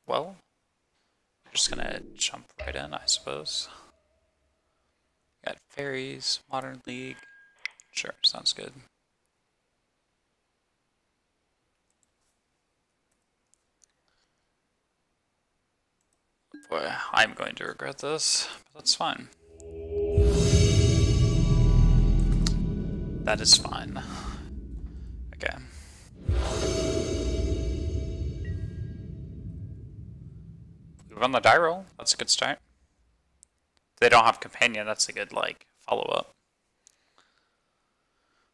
well, we're just gonna jump right in, I suppose. Got Faeries, Modern League. Sure, sounds good. Boy, I'm going to regret this, but that's fine. That is fine. Okay. We run the die roll. That's a good start. If they don't have companion, that's a good, like, follow-up. I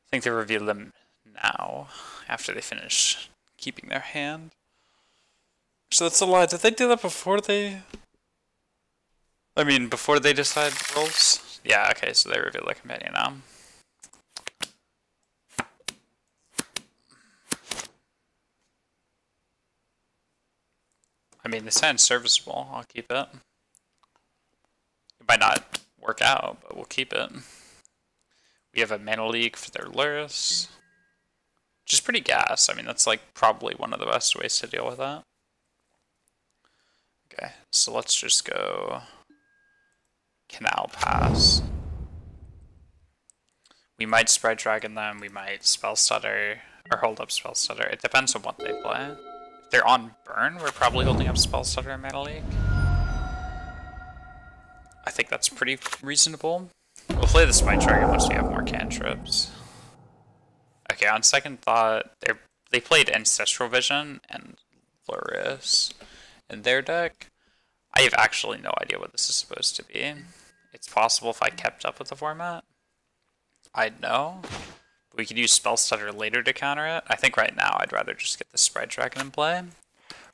think they reveal them now, after they finish keeping their hand. So that's a lie. Did they do that before they... I mean, before they decide rolls? Yeah, okay, so they reveal their companion now. I mean, the sounds serviceable. I'll keep it. It might not work out, but we'll keep it. We have a mana leak for their Luris, which is pretty gas. I mean, that's like probably one of the best ways to deal with that. Okay, so let's just go Canal Pass. We might Spread Dragon them, we might Spell Stutter, or hold up Spell Stutter. It depends on what they play. If they're on burn, we're probably holding up Spell Stutter and Mana Leak. I think that's pretty reasonable. We'll play the Spite Dragon once we have more cantrips. Okay, on second thought, they played Ancestral Vision and Luris in their deck. I have actually no idea what this is supposed to be. It's possible if I kept up with the format, I'd know. We could use Spell Stutter later to counter it. I think right now I'd rather just get the Spread Dragon in play.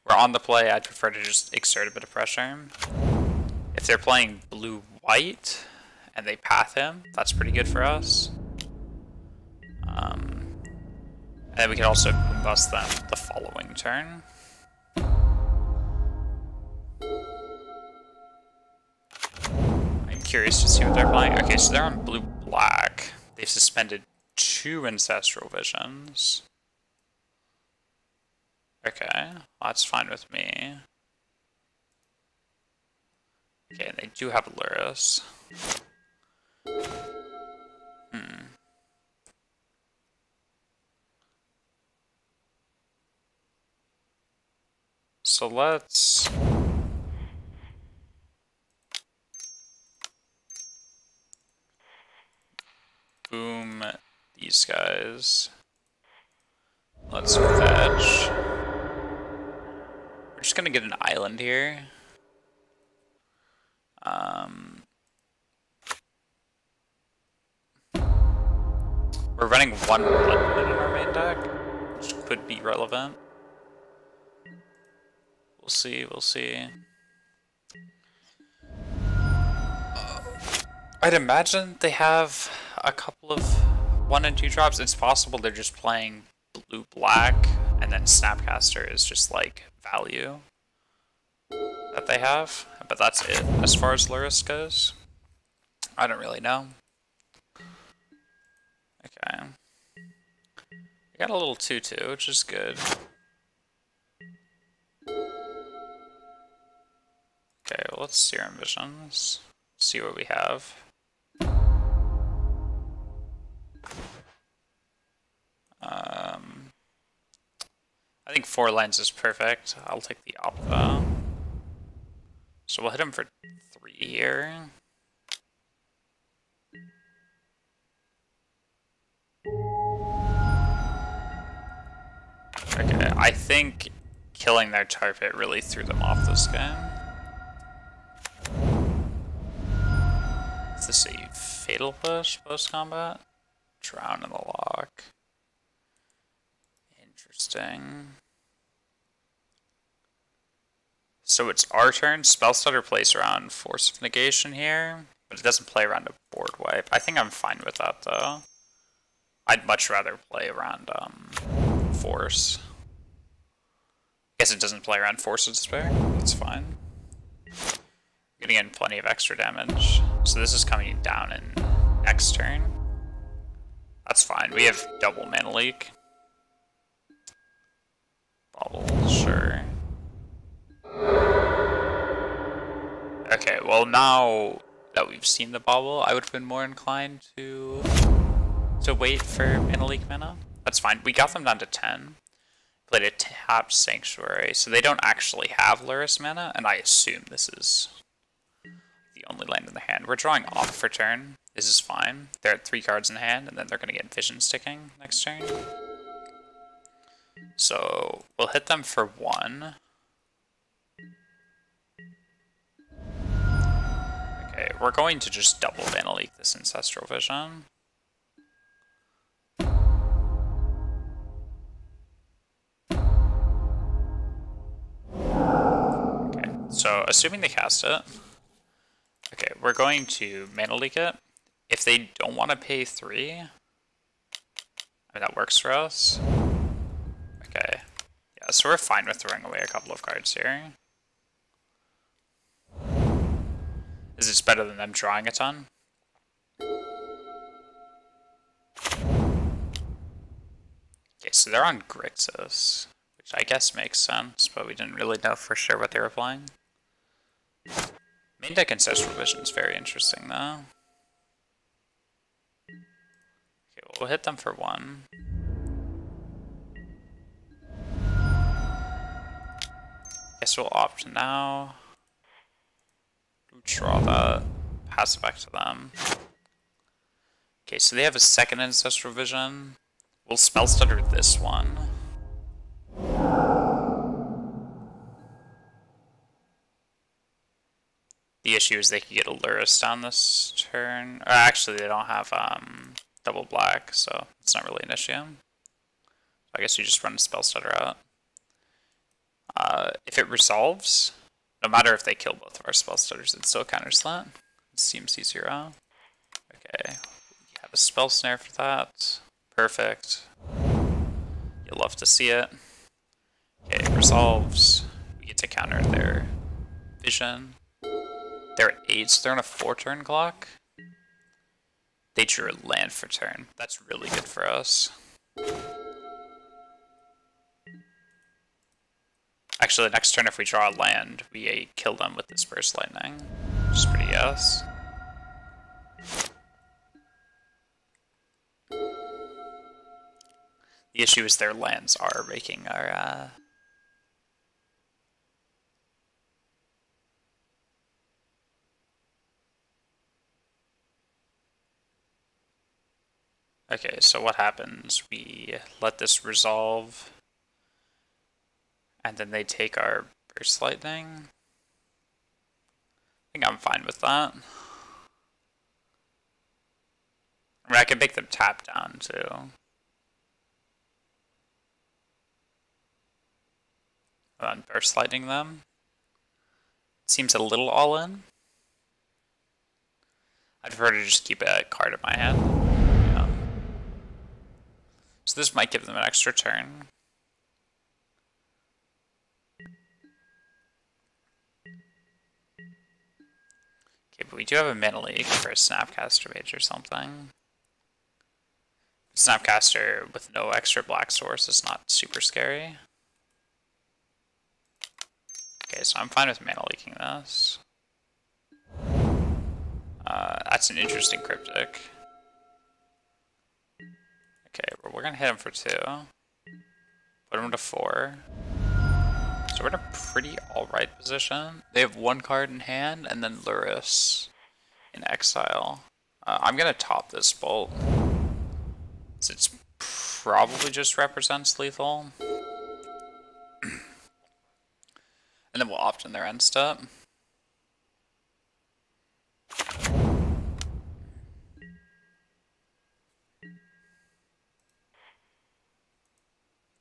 Where on the play, I'd prefer to just exert a bit of pressure. If they're playing blue-white and they path him, that's pretty good for us. And then we could also boom bust them the following turn. I'm curious to see what they're playing. Okay, so they're on blue-black. They've suspended 2 Ancestral Visions. Okay, that's fine with me. Okay, and they do have Luris. So let's... boom these guys. Let's fetch. We're just gonna get an island here. We're running 1 Bloodmoon in our main deck, which could be relevant. We'll see, we'll see. I'd imagine they have a couple of 1 and 2 drops. It's possible they're just playing blue-black, and then Snapcaster is just like value that they have. But that's it as far as Luris goes. I don't really know. Okay. We got a little 2-2, which is good. Okay, well, let's Serum Visions. See what we have. I think 4 lines is perfect. I'll take the Opva. So we'll hit him for 3 here. Okay, I think killing their tar pit really threw them off this game. Is this a fatal push post-combat? Drown in the lock. Interesting. So it's our turn. Spellstutter plays around Force of Negation here, but it doesn't play around a board wipe. I think I'm fine with that, though. I'd much rather play around Force. I guess it doesn't play around Force of Despair. That's fine. Getting in plenty of extra damage. So this is coming down in next turn. That's fine. We have double mana leak. Bubble, sure. well now that we've seen the bobble, I would have been more inclined to wait for Mana Leak mana. That's fine. We got them down to 10. Played a tapped Sanctuary, so they don't actually have Luris mana, and I assume this is the only land in the hand. We're drawing off for turn. This is fine. They're at 3 cards in hand, and then they're going to get Vision Sticking next turn. So we'll hit them for 1. Okay, we're going to just double Mana Leak this Ancestral Vision. Okay, so assuming they cast it, okay, we're going to Mana Leak it. If they don't want to pay 3, I mean, that works for us. Okay, yeah, so we're fine with throwing away a couple of cards here. Is this better than them drawing a ton? Okay, so they're on Grixis, which I guess makes sense, but we didn't really know for sure what they were playing. Main deck Ancestral Vision is very interesting, though. Okay, well, we'll hit them for 1. Guess we'll opt now. Draw that. Pass it back to them. Okay, so they have a second Ancestral Vision. We'll Spell Stutter this one. The issue is they could get a Luris down this turn. Or actually, they don't have double black, so it's not really an issue. I guess you just run a Spell Stutter out. If it resolves, no matter if they kill both of our Spell Stutters, it still counters that. It's CMC0. Okay, we have a Spell Snare for that. Perfect. You'll love to see it. Okay, it resolves. We get to counter their Vision. They're at 8, so they're on a 4-turn clock. They drew a land for turn. That's really good for us. Actually, the next turn, if we draw a land, we kill them with Disperse Lightning, which is pretty yes. The issue is their lands are making our... Okay, so what happens? We let this resolve, and then they take our Burst Lightning. I think I'm fine with that. I mean, I can make them tap down, too. And then Burst Lightning them. Seems a little all-in. I'd prefer to just keep a card in my hand. Yeah. So this might give them an extra turn. Okay, but we do have a Mana Leak for a Snapcaster Mage or something. Snapcaster with no extra black source is not super scary. Okay, so I'm fine with Mana Leaking this. That's an interesting Cryptic. Okay, well, we're gonna hit him for 2. Put him to 4. So we're in a pretty alright position. They have 1 card in hand, and then Luris in exile. I'm gonna top this bolt. So it's probably just represents lethal. And then we'll opt in their end step.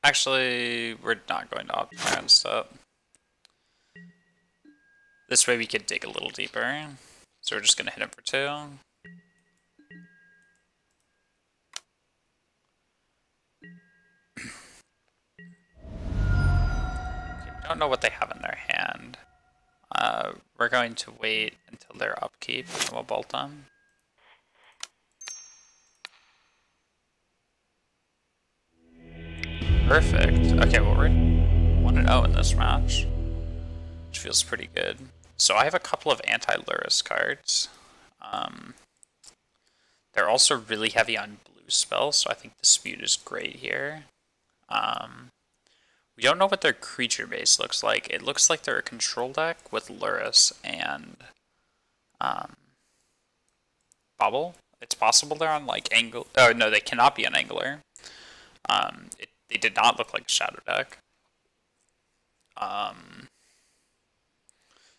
Actually, we're not going to opt in their end step. This way we could dig a little deeper. So we're just going to hit him for 2. Okay, we don't know what they have in their hand. We're going to wait until their upkeep and we'll bolt them. Perfect. Okay, well we're 1-0 in this match, which feels pretty good. So I have a couple of anti-Lurrus cards. They're also really heavy on blue spells, so I think Dispute is great here. We don't know what their creature base looks like. It looks like they're a control deck with Lurrus and Bobble. It's possible they're on like Angle. Oh no, they cannot be on Angler. They did not look like a Shadow deck.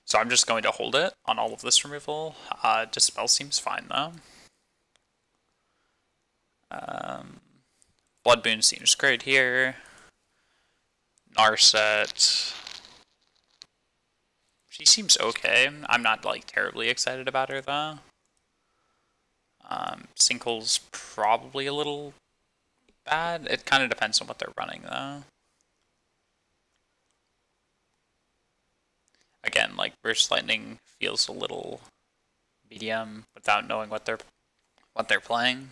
So I'm just going to hold it on all of this removal. Dispel seems fine though. Blood Boon seems great here. Narset. She seems okay. I'm not like terribly excited about her though. Sinkle's probably a little bad. It kind of depends on what they're running though. Again, like Burst Lightning feels a little medium without knowing what they're playing.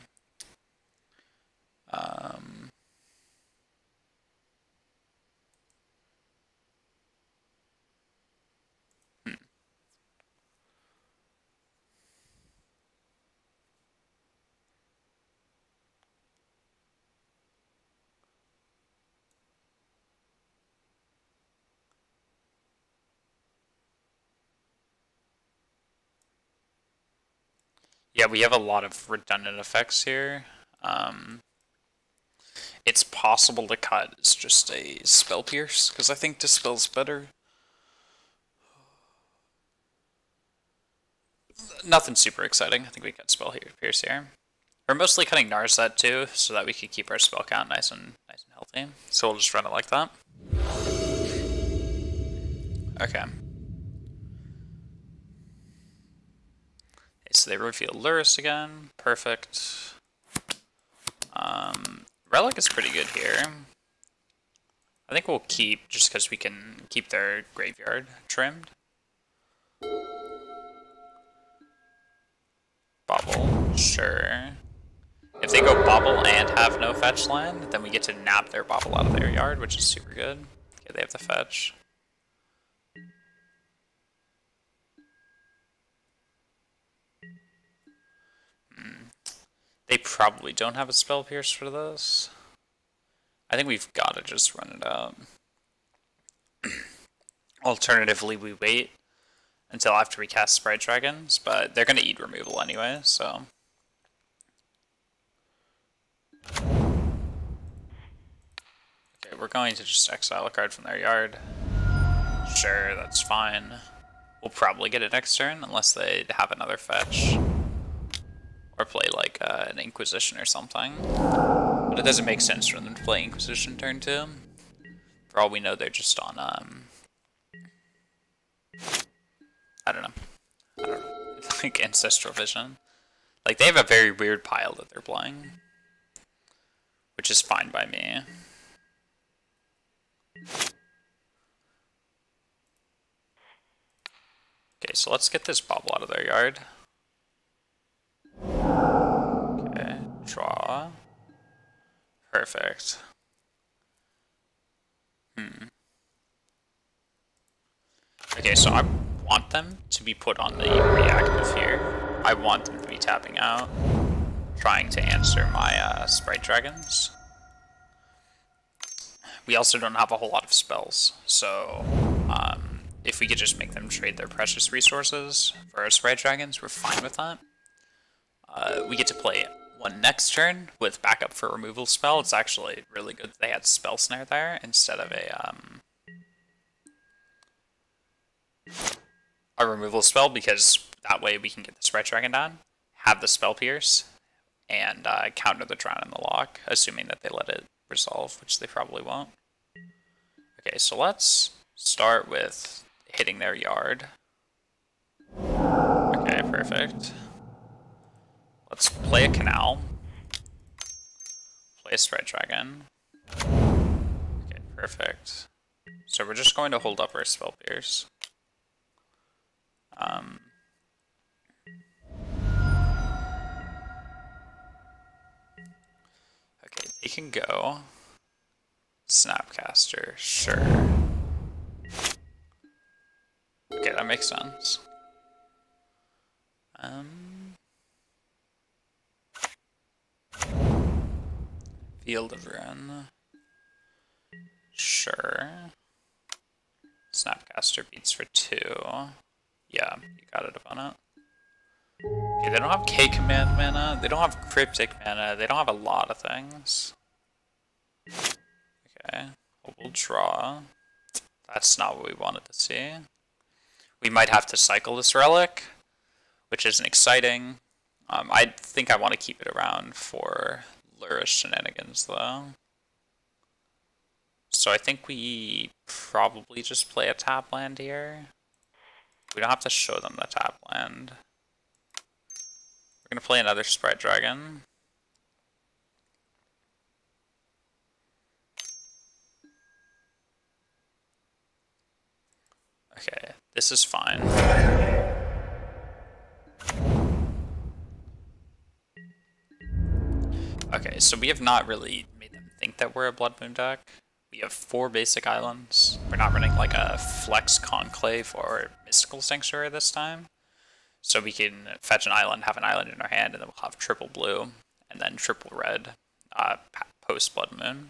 Yeah, we have a lot of redundant effects here. It's possible to cut as just a Spell Pierce, because I think Dispel's better. Nothing super exciting. I think we cut Spell Pierce here. We're mostly cutting Narset too, so that we could keep our spell count nice and healthy. So we'll just run it like that. Okay. So they reveal Lurrus again. Perfect. Relic is pretty good here. I think we'll keep, just because we can keep their graveyard trimmed. Bobble, sure. If they go Bobble and have no fetch land, then we get to nab their Bobble out of their yard, which is super good. Okay, they have the fetch. They probably don't have a Spell Pierce for this. I think we've got to just run it out. Alternatively, we wait until after we cast Sprite Dragons, but they're going to eat removal anyway, so... Okay, we're going to just exile a card from their yard. Sure, that's fine. We'll probably get it next turn, unless they have another fetch. Or play like an Inquisition or something. But it doesn't make sense for them to play Inquisition turn 2. For all we know, they're just on, I don't know. Like Ancestral Vision. Like, they have a very weird pile that they're playing. Which is fine by me. Okay, so let's get this Bobble out of their yard. Okay, draw. Perfect. Okay, so I want them to be put on the reactive here. I want them to be tapping out, trying to answer my Sprite Dragons. We also don't have a whole lot of spells, so if we could just make them trade their precious resources for our Sprite Dragons, we're fine with that. We get to play one next turn with backup for removal spell. It's actually really good that they had Spell Snare there instead of a removal spell, because that way we can get the Sprite Dragon down, have the Spell Pierce, and counter the Drown in the Lock, assuming that they let it resolve, which they probably won't. Okay, so let's start with hitting their yard. Okay, perfect. Let's play a Canal. Play a Sprite Dragon. Okay, perfect. So we're just going to hold up our Spell Pierce. Okay, they can go. Snapcaster, sure. Okay, that makes sense. Field of Ruin. Sure. Snapcaster beats for 2. Yeah, you got it upon it. Okay, they don't have K-Command mana, they don't have Cryptic mana, they don't have a lot of things. Okay, we'll draw. That's not what we wanted to see. We might have to cycle this relic, which isn't exciting. I think I want to keep it around for Lurrus shenanigans, though. So I think we probably just play a tap land here. We don't have to show them the tap land. We're going to play another Sprite Dragon. Okay, this is fine. Okay, so we have not really made them think that we're a Blood Moon deck. We have 4 basic islands. We're not running like a Flex Conclave or Mystical Sanctuary this time. So we can fetch an island, have an island in our hand, and then we'll have triple blue, and then triple red post Blood Moon.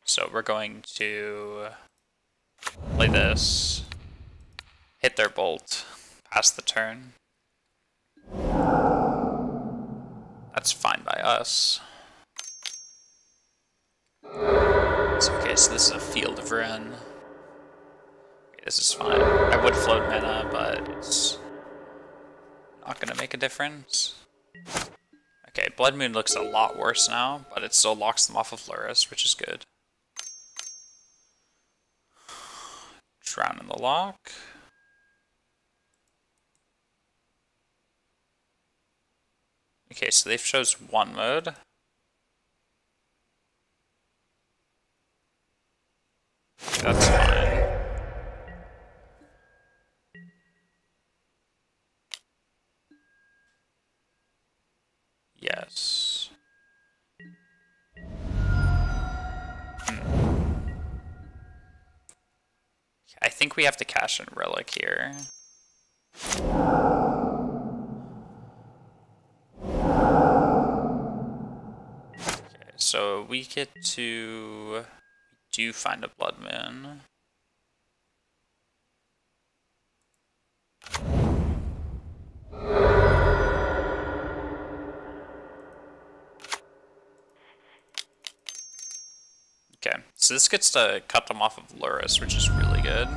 So we're going to play this, hit their bolt, pass the turn. That's fine by us. Okay, so this is a Field of Ruin. Okay, this is fine. I would float mana, but it's not gonna make a difference. Okay, Blood Moon looks a lot worse now, but it still locks them off of Lurrus, which is good. Drown in the lock. Okay, so they've chose 1 mode. That's fine. Yes. I think we have to cash in Relic here. Okay, so we get to... We do find a Blood Moon. Okay, so this gets to cut them off of Lurrus, which is really good.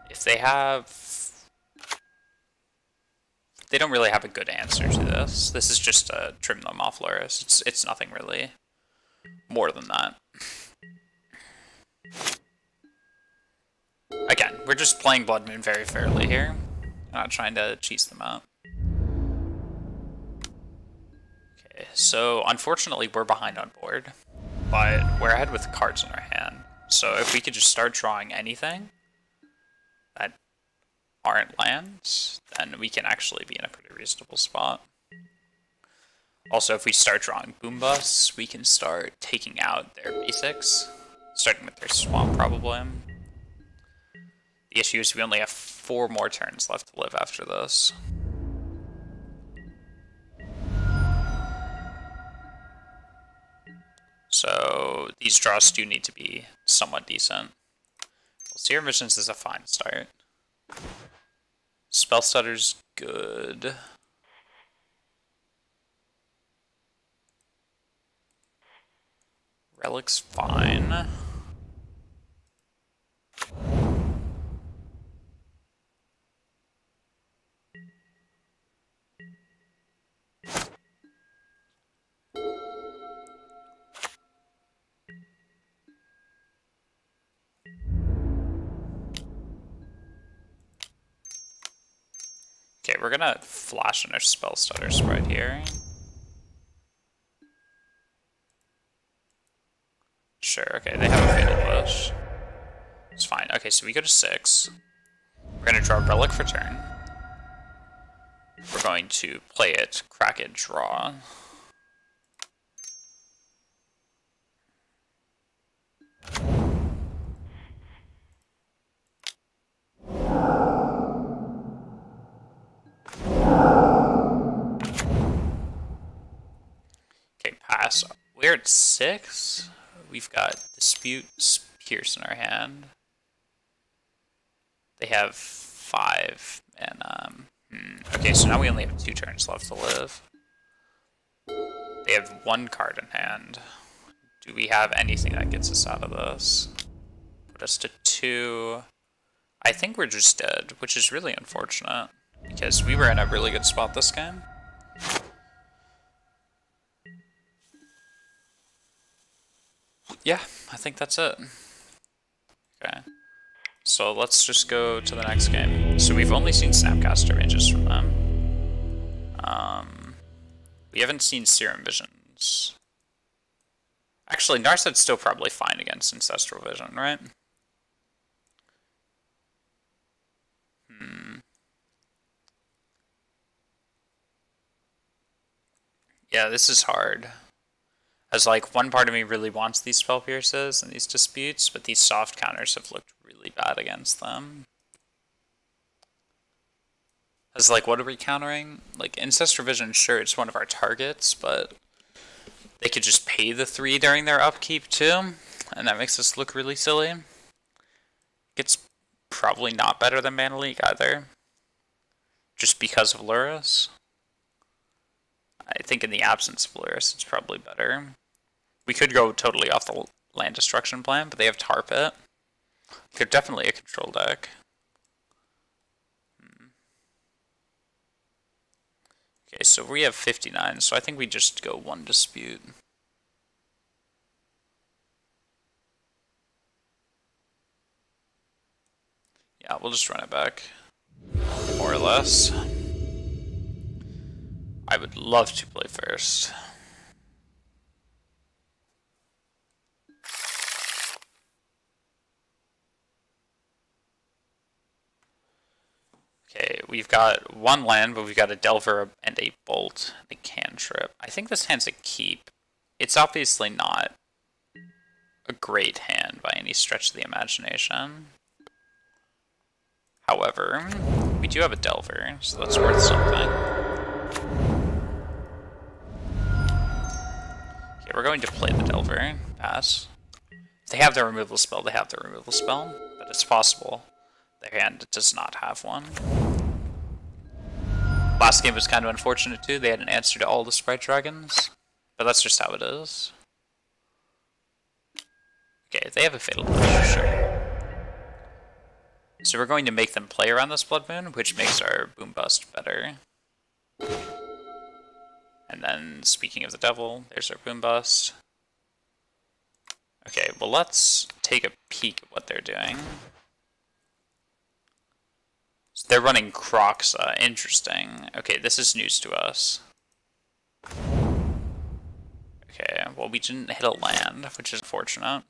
If they have... They don't really have a good answer to this. This is just to trim them off Lurrus. It's nothing really more than that. Again, we're just playing Blood Moon very fairly here. I'm not trying to cheese them out. Okay, so unfortunately we're behind on board, but we're ahead with cards in our hand. So if we could just start drawing anything that aren't lands, then we can actually be in a pretty reasonable spot. Also, if we start drawing Boom Busts, we can start taking out their basics, starting with their Swamp probably. The issue is we only have 4 more turns left to live after this. So these draws do need to be somewhat decent. Well, Seer Visions is a fine start. Spell Stutter's good. Relic's fine. Okay, we're gonna flash in our Spell Stutters right here. Sure, okay, they have a Fatal Push. It's fine. Okay, so we go to 6. We're gonna draw Relic for turn. We're going to play it, crack it, draw. they're at 6. We've got Dispute, Pierce in our hand. They have 5, and okay, so now we only have 2 turns left to live. They have 1 card in hand. Do we have anything that gets us out of this? Put us to 2. I think we're just dead, which is really unfortunate, because we were in a really good spot this game. Yeah, I think that's it. Okay. So let's just go to the next game. So we've only seen Snapcaster ranges from them. We haven't seen Serum Visions. Actually, Narset's still probably fine against Ancestral Vision, right? Yeah, this is hard. As like, one part of me really wants these Spell Pierces and these Disputes, but these soft counters have looked really bad against them. As like, what are we countering? Like, Ancestral Vision, sure, it's one of our targets, but they could just pay the 3 during their upkeep too, and that makes us look really silly. It's probably not better than Mana Leak either, just because of Lurrus. I think in the absence of Lurrus, it's probably better. We could go totally off the land destruction plan, but they have Tar Pit. They're definitely a control deck. Okay, so we have 59, so I think we just go 1 Dispute. Yeah, we'll just run it back. More or less. I would love to play first. Okay, we've got 1 land, but we've got a Delver and a Bolt and a Cantrip. I think this hand's a keep. It's obviously not a great hand by any stretch of the imagination. However, we do have a Delver, so that's worth something. Okay, we're going to play the Delver. Pass. If they have their removal spell, they have their removal spell, but it's possible their hand does not have one. Last game was kind of unfortunate too. They had an answer to all the Sprite Dragons, but that's just how it is. Okay, they have a Fatal Push, sure. So we're going to make them play around this Blood Moon, which makes our Boom Bust better. And then, speaking of the Devil, there's our Boom Bust. Okay, well let's take a peek at what they're doing. So they're running Croxa. Interesting. Okay, this is news to us. Okay, well we didn't hit a land, which is unfortunate.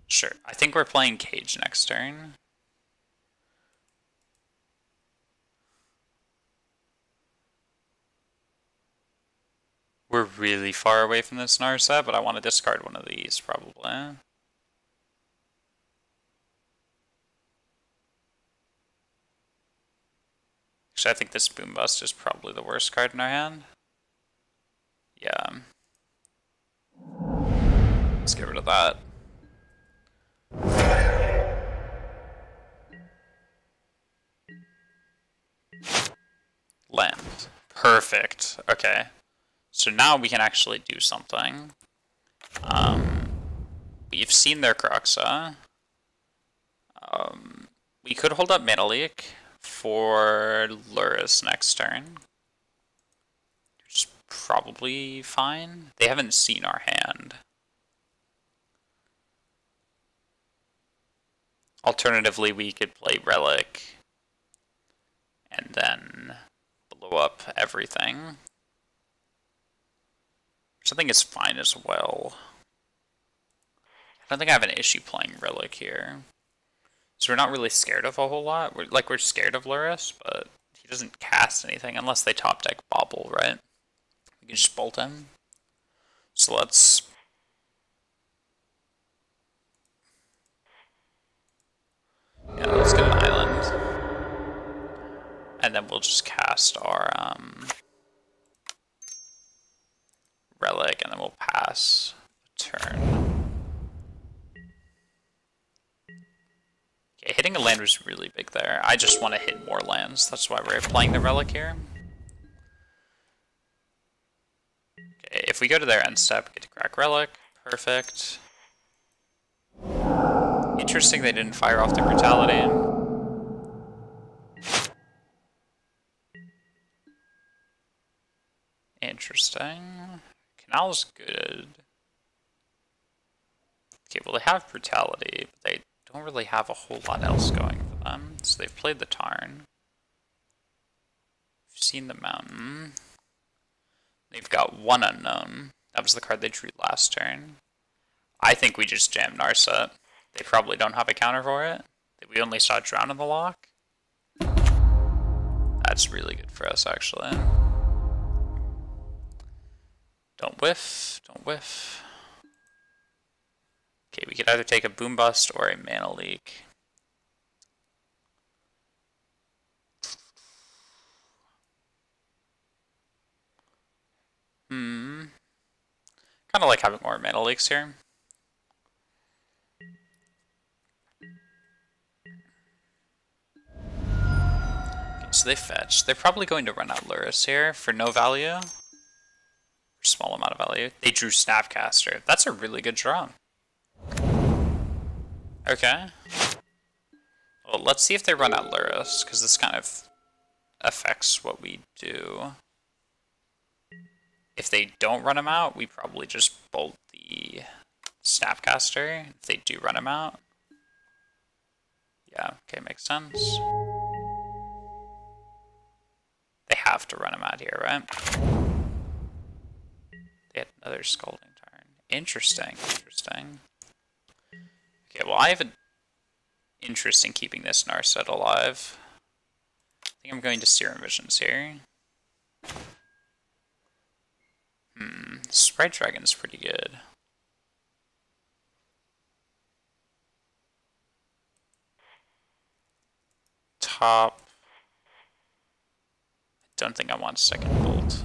Sure, I think we're playing Cage next turn. We're really far away from this Narset, but I want to discard one of these, probably. Actually, I think this Boom Bust is probably the worst card in our hand. Yeah. Let's get rid of that. Land. Perfect. Okay. So now we can actually do something. We've seen their Croxa. We could hold up Mana Leak for Lurrus next turn. Which is probably fine. They haven't seen our hand. Alternatively, we could play Relic and then blow up everything. Which I think is fine as well. I don't think I have an issue playing Relic here. So we're not really scared of a whole lot. We're scared of Lurrus, but he doesn't cast anything unless they top deck Bobble, right? We can just bolt him. So let's... Yeah, let's get an island. And then we'll just cast our relic, and then we'll pass a turn. Okay, hitting a land was really big there. I just want to hit more lands. That's why we're playing the relic here. Okay, if we go to their end step, get to crack relic. Perfect. Interesting they didn't fire off the brutality. Interesting. Canal's good. Okay, well they have brutality, but they don't really have a whole lot else going for them. So they've played the Tarn. We've seen the Mountain. They've got one unknown. That was the card they drew last turn. I think we just jammed Narset. They probably don't have a counter for it. We only saw Drown in the lock. That's really good for us, actually. Don't whiff. Don't whiff. Okay, we could either take a Boom Bust or a Mana Leak. Kind of like having more Mana Leaks here. Okay, so they fetch. They're probably going to run out Lurrus here for no value. For small amount of value. They drew Snapcaster. That's a really good draw. Okay. Well, let's see if they run out Lurrus, because this kind of affects what we do. If they don't run him out, we probably just bolt the Snapcaster. If they do run him out. Yeah, okay, makes sense. They have to run him out here, right? They had another Scalding Tarn. Interesting, interesting. Okay, well I have an interest in keeping this Narset alive. I think I'm going to Serum Visions here. Sprite Dragon's pretty good. Top. I don't think I want second bolt.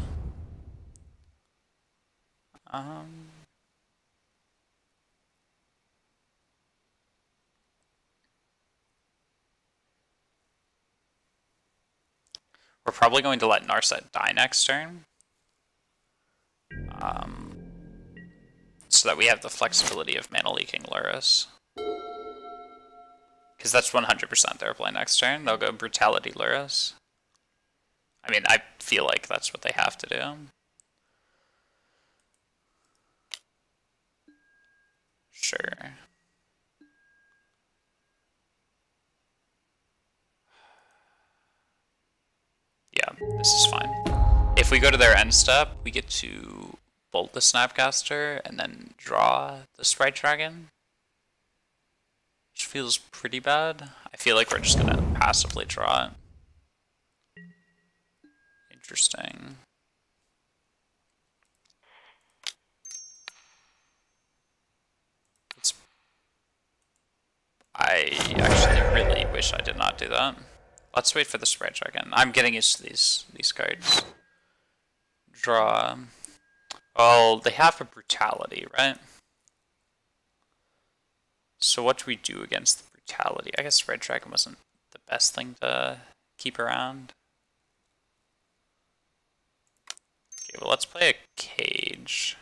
We're probably going to let Narset die next turn. So that we have the flexibility of mana leaking Lurrus. Because that's 100% their play next turn. They'll go Brutality Lurrus. I mean, I feel like that's what they have to do. Sure. Yeah, this is fine. If we go to their end step, we get to bolt the Snapcaster and then draw the Sprite Dragon. Which feels pretty bad. I feel like we're just gonna passively draw it. Interesting. I actually really wish I did not do that. Let's wait for the Sprite Dragon. I'm getting used to these cards. Draw. Oh, they have a Brutality, right? So what do we do against the Brutality? I guess Sprite Dragon wasn't the best thing to keep around. Okay, well let's play a Cage.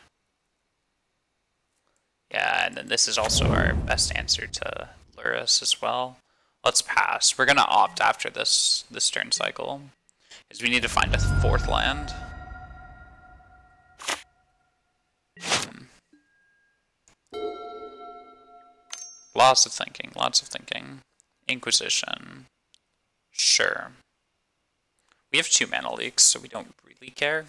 Yeah, and then this is also our best answer to Lurrus as well. Let's pass. We're gonna opt after this turn cycle, because we need to find a fourth land. Lots of thinking, lots of thinking. Inquisition. Sure. We have 2 mana leaks, so we don't really care.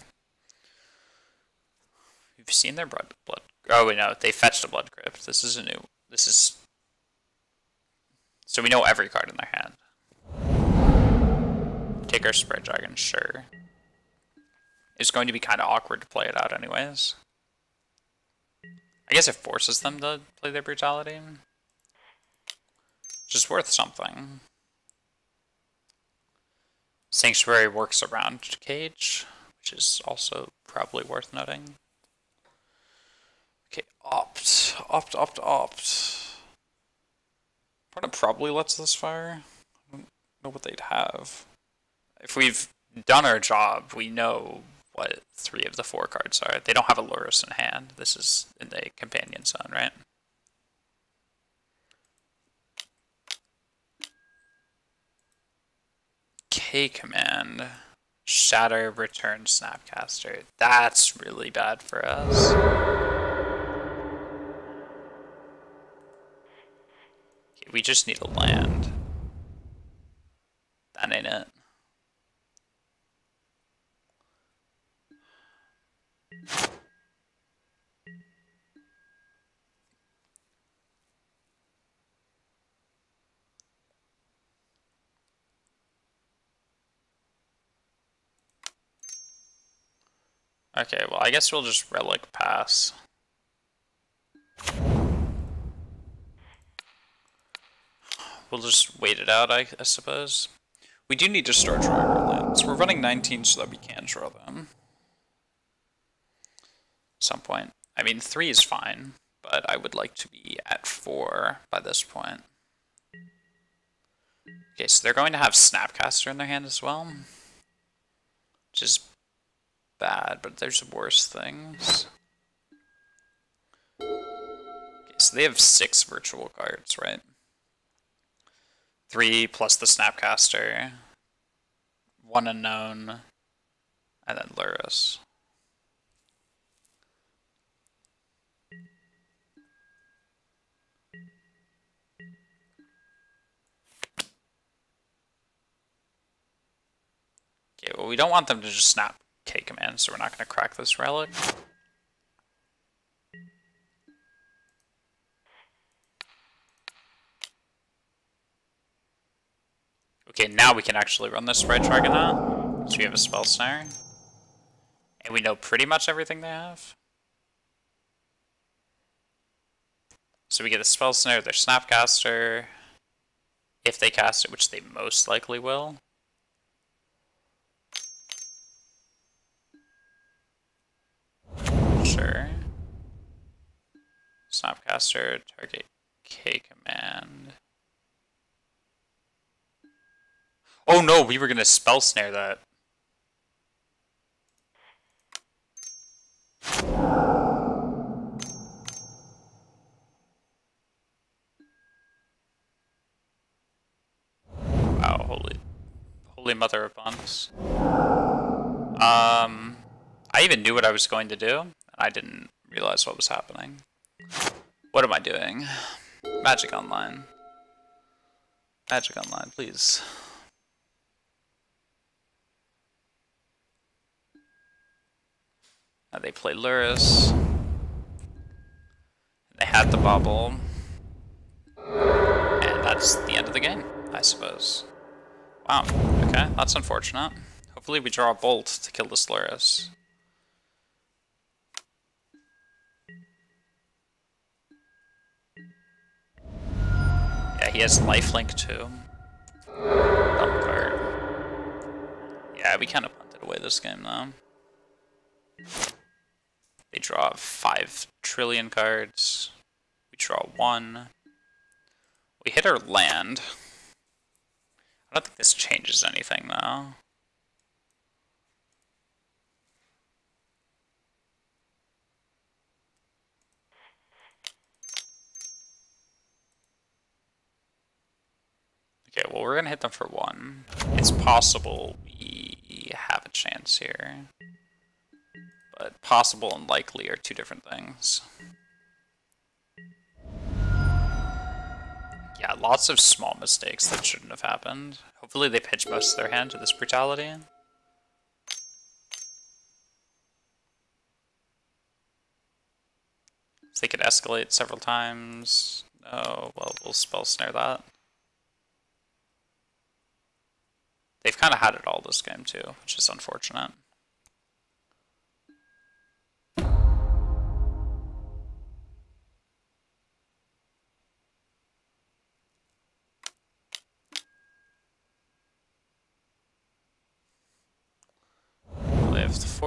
We've seen their blood. Oh, wait, no, they fetched a Blood Crypt. This is a new. This is. So we know every card in their hand. Take our Sprite Dragon, sure. It's going to be kind of awkward to play it out, anyways. I guess it forces them to play their Brutality. Which is worth something. Sanctuary works around Cage, which is also probably worth noting. Okay, opt. Part probably lets this fire. I don't know what they'd have. If we've done our job, we know what 3 of the 4 cards are. They don't have a Lurrus in hand. This is in the companion zone, right? K command. Shatter, return, Snapcaster. That's really bad for us. Okay, we just need a land. That ain't it. Okay, well, I guess we'll just Relic pass. We'll just wait it out, I suppose. We do need to start drawing our lands. We're running 19 so that we can draw them. At some point. I mean, 3 is fine, but I would like to be at 4 by this point. Okay, so they're going to have Snapcaster in their hand as well. Which is bad, but there's worse things. Okay, so they have 6 virtual cards, right? 3 plus the Snapcaster, 1 unknown, and then Lurrus. Okay, well, we don't want them to just snap K command, so we're not going to crack this relic. Okay, now we can actually run this Red Dragon out, so we have a Spell Snare. And we know pretty much everything they have. So we get the Spell Snare, their Snapcaster, if they cast it, which they most likely will. Sure. Snapcaster, target K command. Oh no, we were gonna Spell Snare that. Wow, holy mother of buns. I even knew what I was going to do, and I didn't realize what was happening. What am I doing? Magic Online. Magic Online, please. Now they play Lurrus. They had the bubble. And that's the end of the game, I suppose. Wow, okay, that's unfortunate. Hopefully we draw a Bolt to kill this Lurrus. Yeah, he has lifelink too. Dumb card. Yeah, we kind of punted away this game though. They draw 5 trillion cards. We draw 1. We hit our land. I don't think this changes anything though. Okay, well we're gonna hit them for 1. It's possible we have a chance here. But possible and likely are 2 different things. Yeah, lots of small mistakes that shouldn't have happened. Hopefully they pitch most of their hand to this brutality. So they could escalate several times. Oh, well, we'll Spell Snare that. They've kind of had it all this game too, which is unfortunate.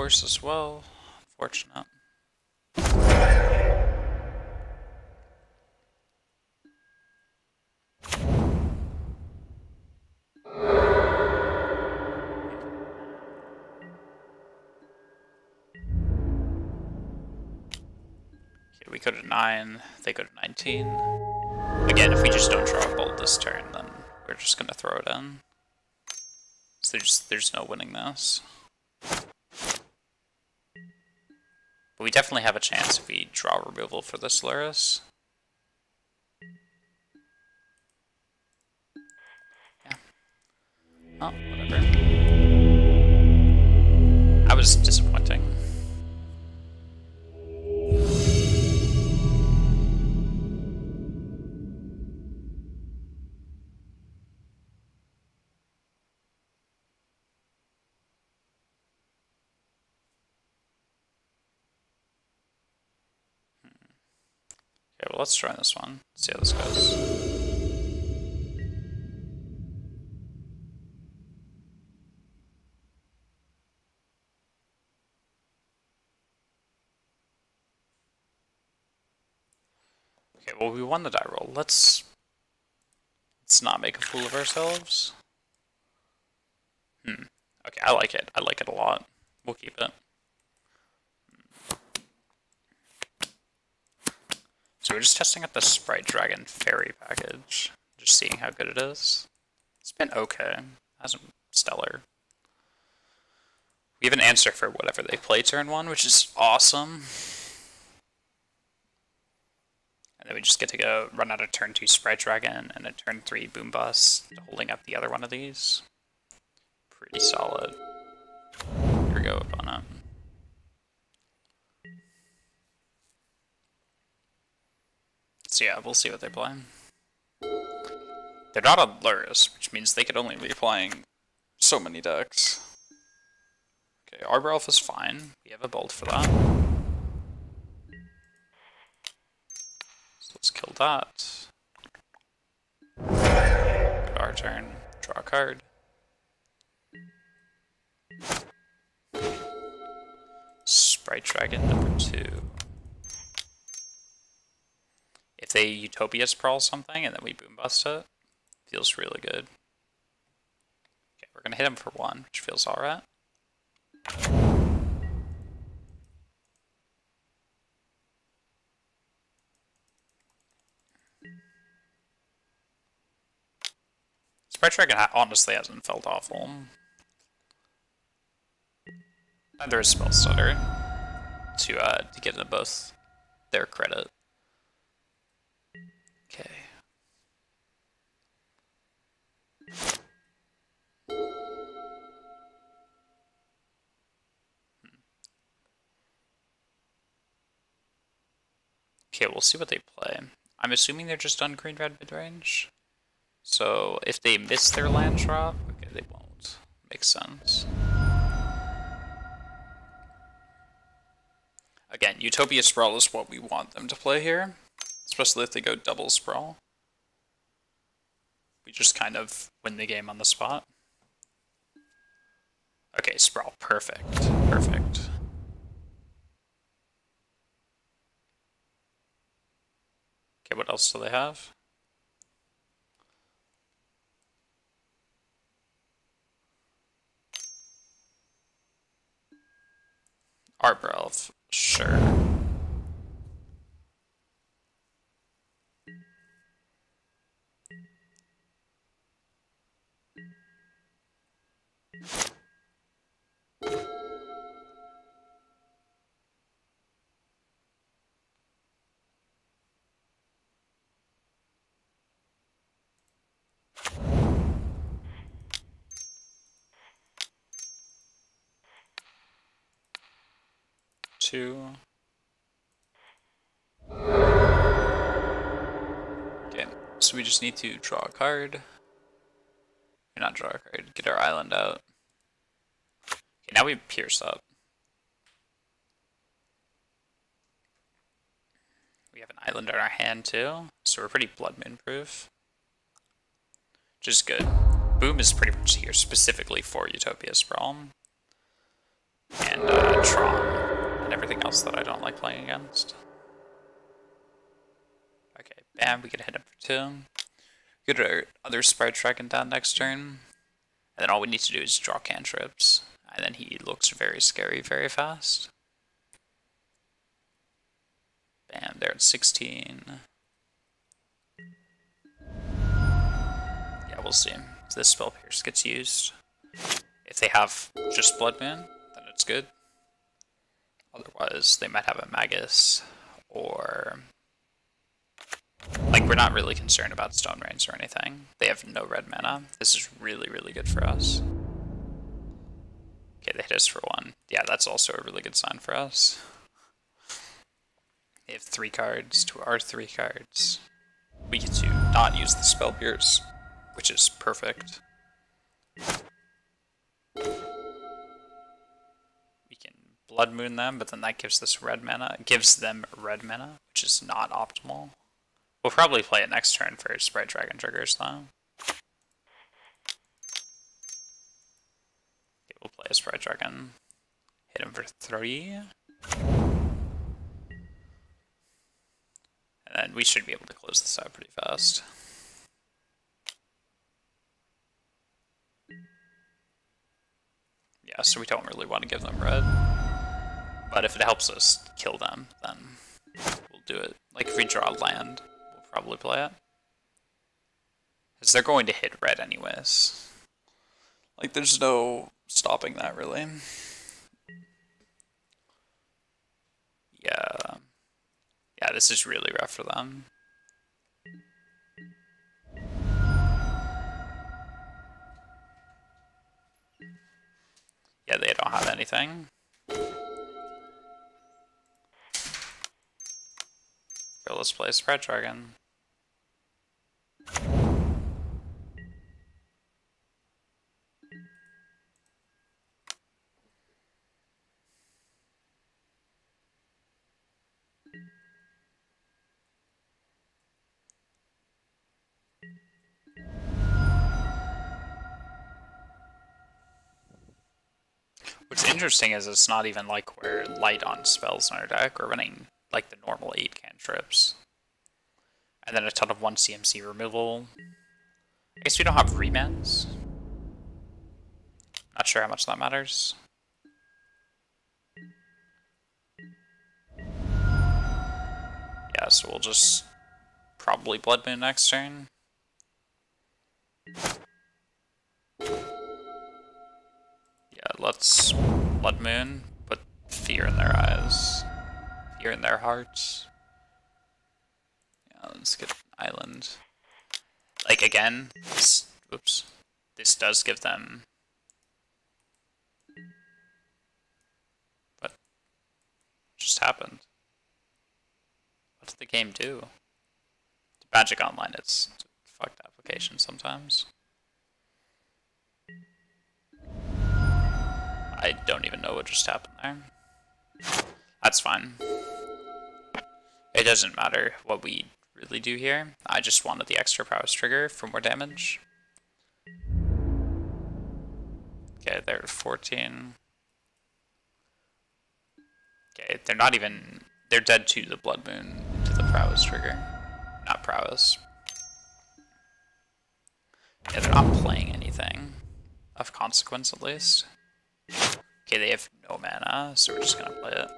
force as well. Unfortunate. Okay, we go to 9, they go to 19. Again, if we just don't draw a bolt this turn, then we're just gonna throw it in. So there's no winning this. But we definitely have a chance if we draw removal for this Luris. Yeah. Oh, whatever. That was disappointing. Okay, well let's try this one. See how this goes. Okay, well we won the die roll. Let's not make a fool of ourselves. Okay, I like it. I like it a lot. We'll keep it. So we're just testing out the Sprite Dragon Fairy package. Just seeing how good it is. It's been okay. Hasn't stellar. We have an answer for whatever they play turn 1, which is awesome. And then we just get to go run out a turn 2 Sprite Dragon and a turn 3 Boom Bust, holding up the other one of these. Pretty solid. Here we go, opponent. So yeah, we'll see what they play. They're not on Luris, which means they could only be playing so many decks. Okay, Arbor Elf is fine. We have a bolt for that. So let's kill that. Go to our turn. Draw a card. Sprite Dragon number 2. If they Utopia Sprawl something and then we Boom Bust it, feels really good. Okay, we're gonna hit him for 1, which feels alright. Sprite Dragon honestly hasn't felt awful. Neither is Spell Stutter to get into both their credit. Okay. Okay, we'll see what they play. I'm assuming they're just on green-red mid-range. So if they miss their land drop, okay, they won't. Makes sense. Again, Utopia Sprawl is what we want them to play here, especially if they go double Sprawl. We just kind of win the game on the spot. Okay, Sprawl, perfect, perfect. Okay, what else do they have? Arbor Elf, sure. Two. Okay, so we just need to draw a card. Or not draw a card, get our island out. Okay, now we pierce up. We have an island in our hand too, so we're pretty Blood Moon proof. Which is good. Boom is pretty much here specifically for Utopia Sprawl. And Tron, and everything else that I don't like playing against. Okay, bam, we can hit him for 2. Get our other Sprite Dragon down next turn. And then all we need to do is draw cantrips. And then he looks very scary very fast. Bam, they're at 16. Yeah, we'll see. If this Spell Pierce gets used. If they have just Blood Moon, then it's good. Otherwise, they might have a Magus, or... Like, we're not really concerned about Stone Rains or anything. They have no red mana. This is really, really good for us. Okay, they hit us for 1. Yeah, that's also a really good sign for us. They have 3 cards to our 3 cards. We get to not use the Spell Pierce, which is perfect. We can Blood Moon them, but then that gives us red mana. It gives them red mana, which is not optimal. We'll probably play it next turn for Sprite Dragon triggers, though. Okay, we'll play a Sprite Dragon. Hit him for 3. And then we should be able to close this out pretty fast. Yeah, so we don't really want to give them red. But if it helps us kill them, then we'll do it. Like, if we draw land, we'll probably play it. Because they're going to hit red anyways. Like, there's no stopping that, really. Yeah. Yeah, this is really rough for them. Yeah, they don't have anything. So let's play Sprite Dragon. What's interesting is it's not even like we're light on spells in our deck. We're running like the normal 8 cantrips. And then a ton of 1 CMC removal. I guess we don't have remans. Not sure how much that matters. Yeah, so we'll just probably Blood Moon next turn. Yeah, let's Blood Moon, put fear in their eyes, fear in their hearts. Yeah, let's get an island. Like, again, this, oops, this does give them... What just happened? What did the game do? Magic Online, it's a fucked application sometimes. I don't even know what just happened there. That's fine. It doesn't matter what we really do here. I just wanted the extra prowess trigger for more damage. Okay, they're at 14. Okay, they're not even... They're dead to the Blood Moon, to the prowess trigger. Not prowess. Yeah, they're not playing anything of consequence, at least. Okay, they have no mana, so we're just gonna play it.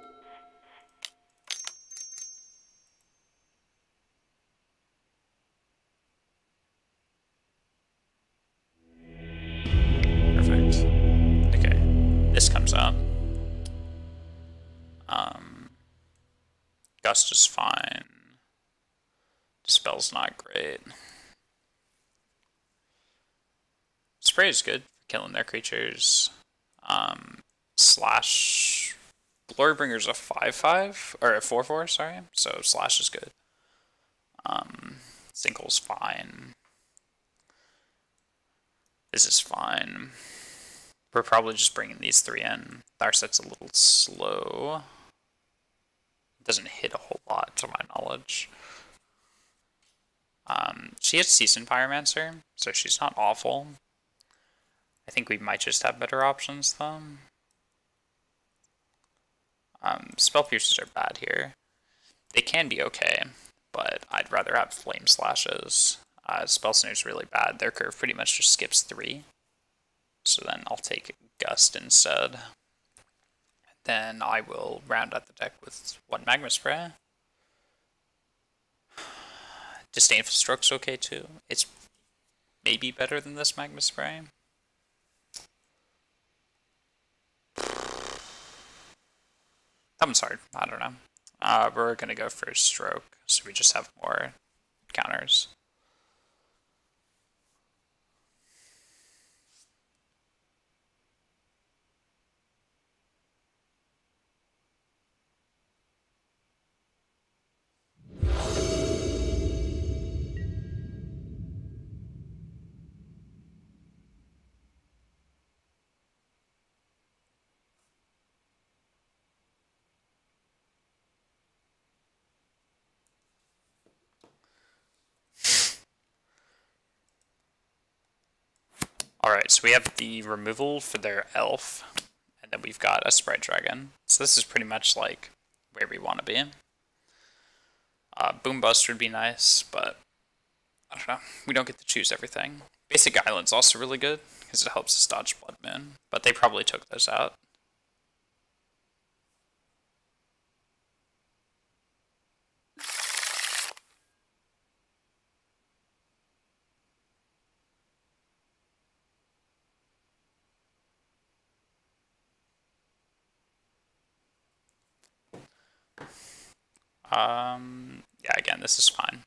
Perfect. Okay, this comes out. Gust is fine. Dispel's not great. Spray is good for killing their creatures. Slash... Glorybringer's a 5/5, or a 4/4, sorry. So Slash is good. Sinkle's fine. This is fine. We're probably just bringing these 3 in. Our set's a little slow. It doesn't hit a whole lot, to my knowledge. She has Seasoned Pyromancer, so she's not awful. I think we might just have better options, though. Spell piercers are bad here. They can be okay, but I'd rather have flame slashes. Spell snooze really bad. Their curve pretty much just skips 3. So then I'll take gust instead. Then I will round out the deck with 1 magma spray. Disdainful Stroke's okay too. It's maybe better than this magma spray. That one's hard. I don't know. We're gonna go for Stroke, so we just have more counters. Alright, so we have the removal for their elf, and then we've got a Sprite Dragon. So this is pretty much like where we want to be. Boom Bust would be nice, but I don't know. We don't get to choose everything. Basic Island's also really good, because it helps us dodge Blood Moon, but they probably took those out. Yeah, again, this is fine.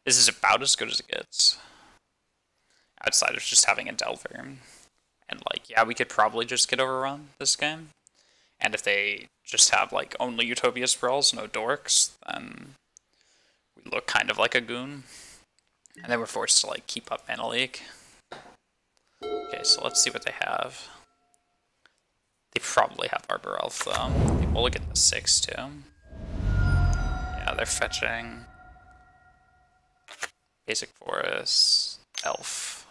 This is about as good as it gets. Outside of just having a Delver. And, like, yeah, we could probably just get overrun this game. And if they just have, like, only Utopia Sprawls, no Dorks, then we look kind of like a goon. And then we're forced to, like, keep up Mana Leak. Okay, so let's see what they have. They probably have Arbor Elf, though. We'll look at the 6, too. Yeah, they're fetching Basic Forest, Elf.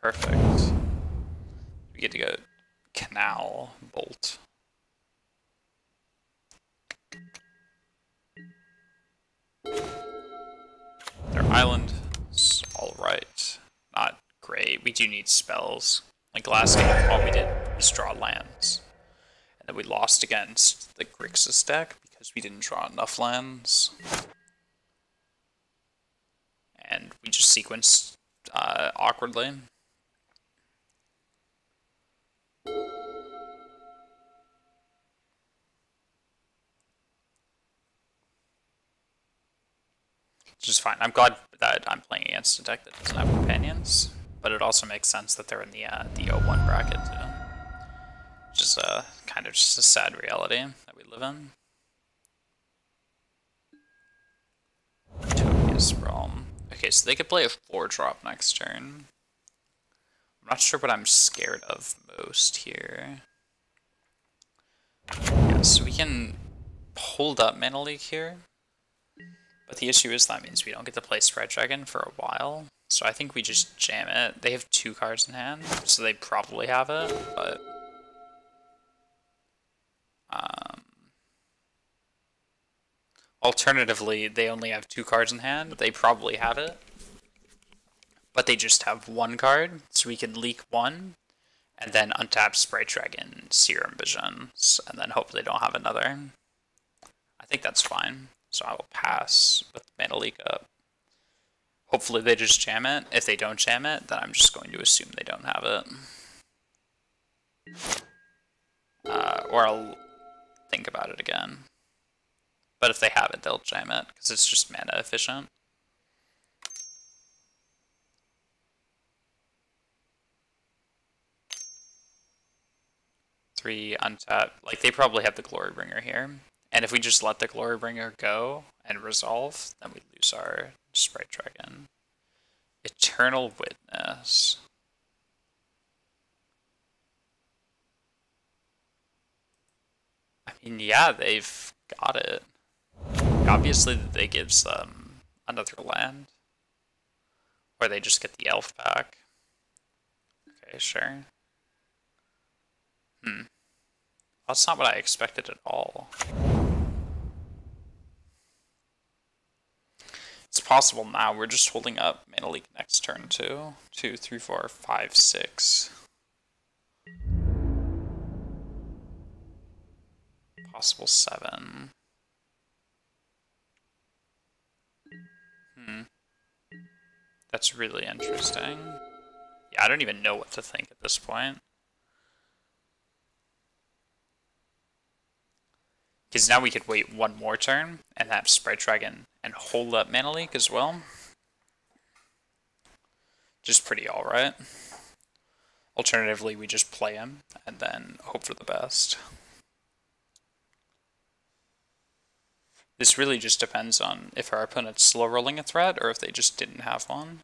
Perfect. We get to go Canal, Bolt. Their island is alright. Not great. We do need spells. Like last game, all we did was draw lands. And then we lost against the Grixis deck because we didn't draw enough lands. And we just sequenced awkwardly. Which is fine. I'm glad that I'm playing against a deck that doesn't have companions, but it also makes sense that they're in the 0-1 bracket too. Which is kind of just a sad reality that we live in. Utopia Sprawl. Okay, so they could play a 4-drop next turn. I'm not sure what I'm scared of most here. Yeah, so we can hold up Mana Leak here. But the issue is that means we don't get to play Sprite Dragon for a while. So I think we just jam it. They have 2 cards in hand, so they probably have it, but... alternatively, they only have 2 cards in hand. They probably have it. But they just have 1 card, so we can leak 1, and then untap Sprite Dragon, Serum Visions, and then hope they don't have another. I think that's fine. So I will pass with Mana Leak up. Hopefully they just jam it. If they don't jam it, then I'm just going to assume they don't have it. Or I'll think about it again. But if they have it, they'll jam it, because it's just mana efficient. Three untap. Like, they probably have the Glorybringer here. And if we just let the Glorybringer go and resolve, then we lose our Sprite Dragon. Eternal Witness. I mean, yeah, they've got it. Obviously, they gives them another land. Or they just get the elf back. Okay, sure. That's not what I expected at all. It's possible now. We're just holding up Mana Leak next turn too. 2, 3, 4, 5, 6. Possible 7. That's really interesting. Yeah, I don't even know what to think at this point. Because now we could wait one more turn and have Sprite Dragon and hold up Mana Leak as well. Just pretty alright. Alternatively, we just play him and then hope for the best. This really just depends on if our opponent's slow rolling a threat or if they just didn't have one.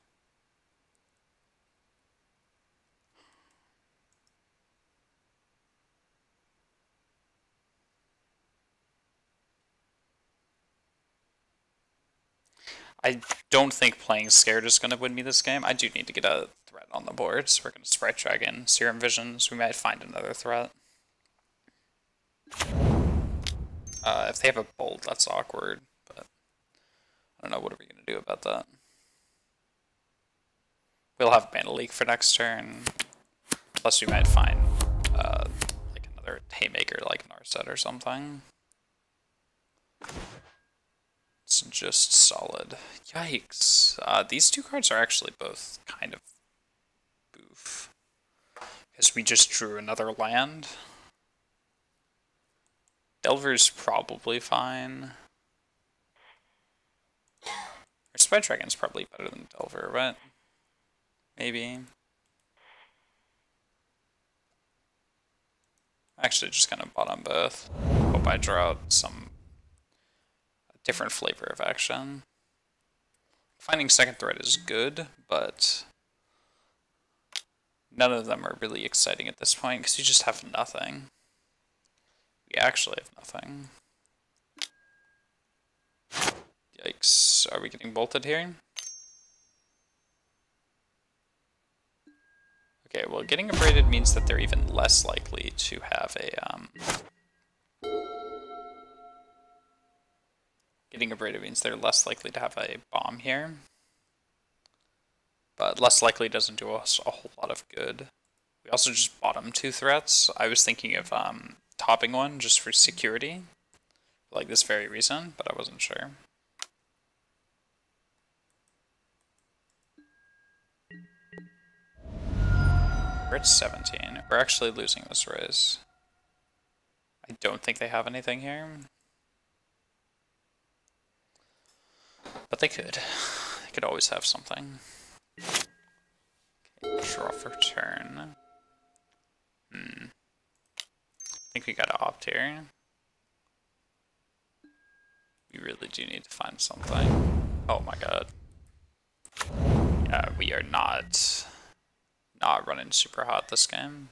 I don't think playing scared is going to win me this game. I do need to get a threat on the board, so we're going to Sprite Dragon, Serum Visions. We might find another threat. If they have a Bolt, that's awkward, but I don't know, what are we going to do about that? We'll have Mana Leak for next turn, plus we might find like another Haymaker like Narset or something. It's just solid. Yikes. These two cards are actually both kind of boof. Because we just drew another land. Delver's probably fine. Or Sprite Dragon's probably better than Delver, right? Maybe. Actually, just kind of bottom both. Hope I draw out some different flavor of action. Finding second threat is good, but none of them are really exciting at this point because you just have nothing. We actually have nothing. Yikes. Are we getting bolted here? Okay, well, getting abraded means that they're even less likely to have a, Getting abraded means they're less likely to have a bomb here. But less likely doesn't do us a whole lot of good. We also just bottom two threats. I was thinking of topping one just for security, for like this very reason, but I wasn't sure. We're at 17. We're actually losing this race. I don't think they have anything here. But they could. They could always have something. Okay, draw for turn. I think we gotta opt here. We really do need to find something. Oh my god. Yeah, we are not running super hot this game.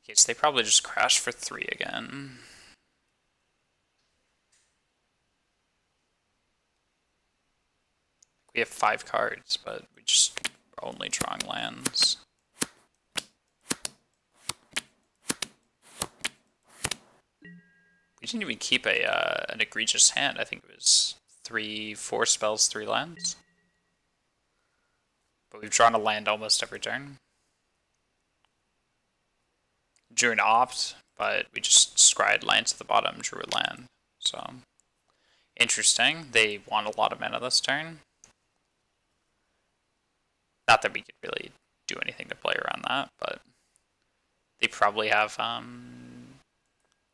Okay, so they probably just crashed for 3 again. We have 5 cards, but we just are only drawing lands. We didn't even keep an egregious hand. I think it was 4 spells, 3 lands. But we've drawn a land almost every turn. Drew an opt, but we just scryed lands at the bottom, drew a land. So, interesting. They want a lot of mana this turn. Not that we could really do anything to play around that, but they probably have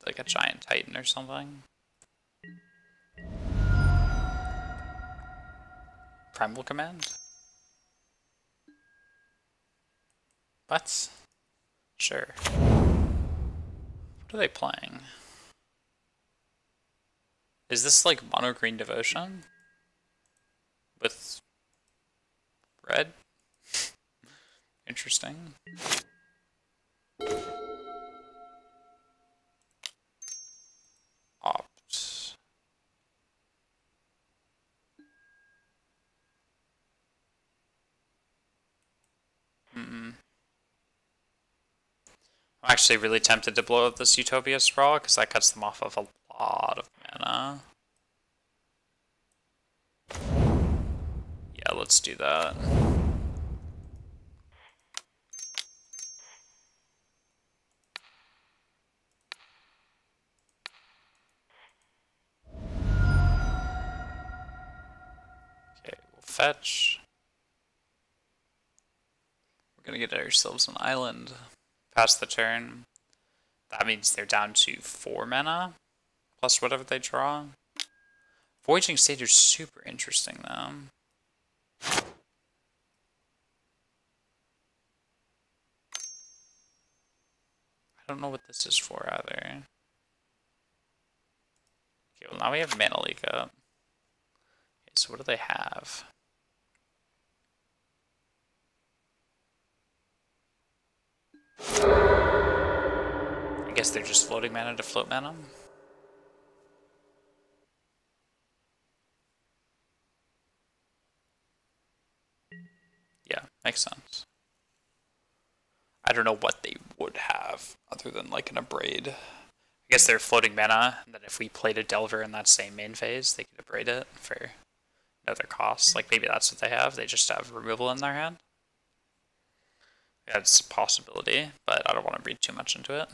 like a giant titan or something. Primal command? What? Sure. What are they playing? Is this like mono green devotion? With red? Interesting. Opt. I'm actually really tempted to blow up this Utopia Sprawl, because that cuts them off of a lot of mana. Yeah, let's do that. Okay, we'll fetch. We're gonna get ourselves an island. Pass the turn. That means they're down to 4 mana, plus whatever they draw. Voyaging Sage is super interesting, though. I don't know what this is for, either. Okay, well now we have Mana Leak up. Okay, so what do they have? I guess they're just floating mana to float mana? Yeah, makes sense. I don't know what they would have other than like an Abrade. I guess they're floating mana, and then if we played a Delver in that same main phase, they could Abrade it for other costs. Like maybe that's what they have. They just have removal in their hand. That's a possibility, but I don't want to read too much into it.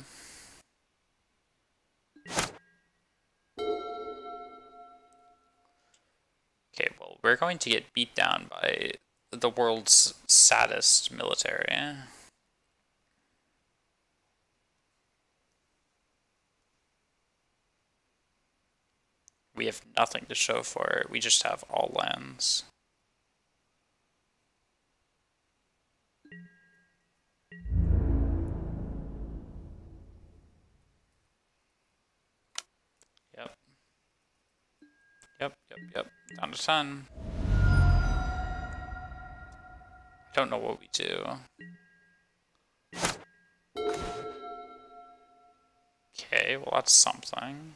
Okay, well, we're going to get beat down by the world's saddest military. We have nothing to show for it. We just have all lands. Yep. Yep. Down to 10. I don't know what we do. Okay, well that's something.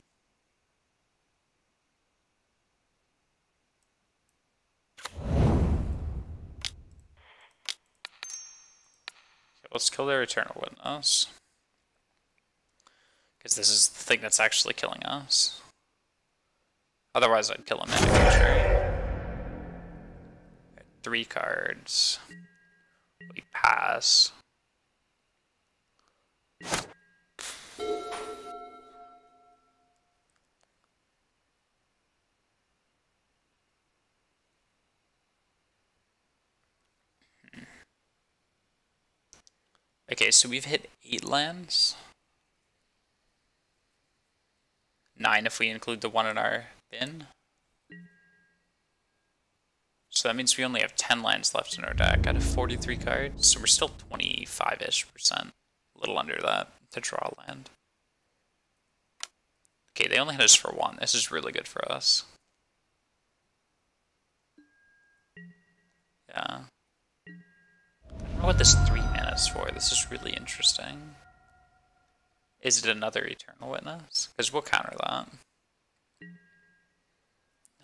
Okay, let's kill their Eternal Witness. Because this is the thing that's actually killing us. Otherwise I'd kill him in the future. 3 cards. We pass. Okay, so we've hit 8 lands. 9 if we include the one in our bin. So that means we only have 10 lands left in our deck out of 43 cards. So we're still 25-ish%. A little under that to draw land. Okay, they only hit us for 1. This is really good for us. Yeah. I don't know what this 3 mana is for. This is really interesting. Is it another Eternal Witness? Because we'll counter that.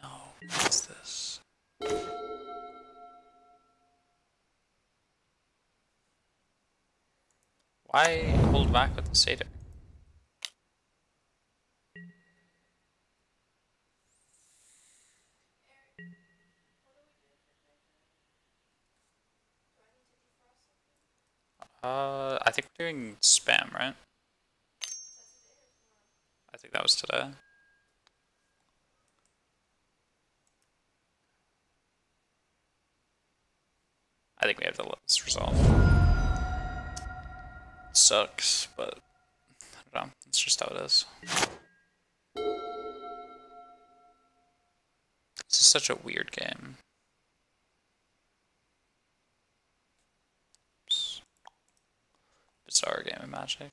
No, what's this? Why hold back with the Satyr? I think we're doing spam, right? I think that was today. I think we have to let this resolve. It sucks, but I don't know. It's just how it is. This is such a weird game. Oops. Bizarre game of Magic.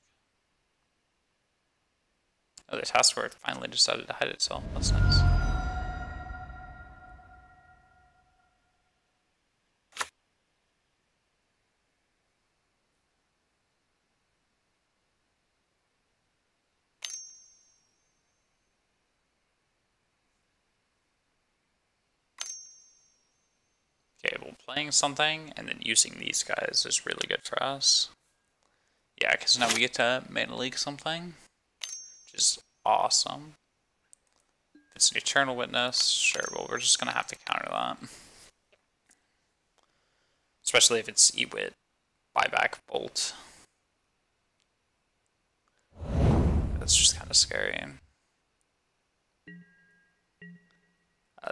Oh, the taskforce finally decided to hide itself. That's nice. Okay, well, playing something and then using these guys is really good for us. Yeah, because now we get to mana leak something, which is awesome. If it's an Eternal Witness, sure, well, we're just going to have to counter that. Especially if it's Ewit, buyback, Bolt. That's just kind of scary.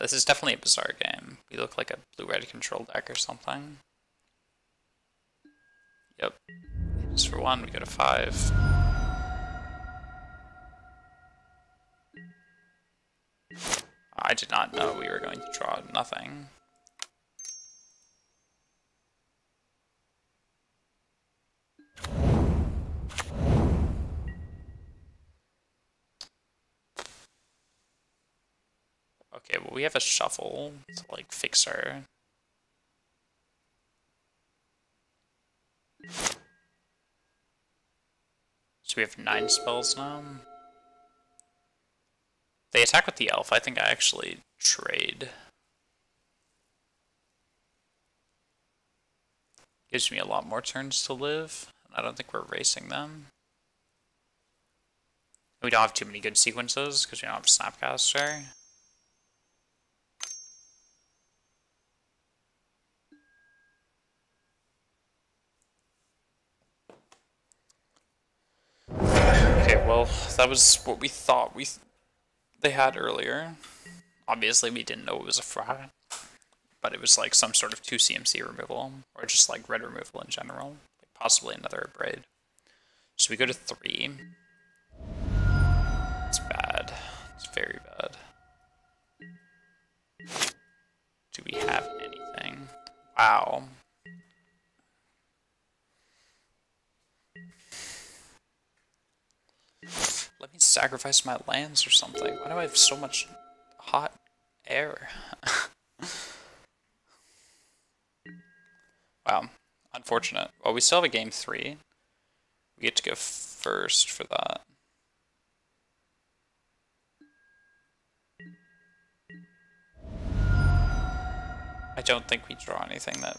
This is definitely a bizarre game. We look like a blue-red control deck or something. Yep. Just for 1, we go to 5. I did not know we were going to draw nothing. Okay, well we have a shuffle to like fix our... So we have 9 spells now. They attack with the elf. I think I actually trade. Gives me a lot more turns to live. I don't think we're racing them. We don't have too many good sequences because we don't have Snapcaster. Okay, well, that was what we thought they had earlier. Obviously, we didn't know it was a fry, but it was like some sort of 2 CMC removal, or just like red removal in general, like possibly another braid. So we go to 3. It's bad. It's very bad. Do we have anything? Wow. Let me sacrifice my lands or something. Why do I have so much hot air? Wow. Unfortunate. Well, we still have a game 3. We get to go first for that. I don't think we draw anything that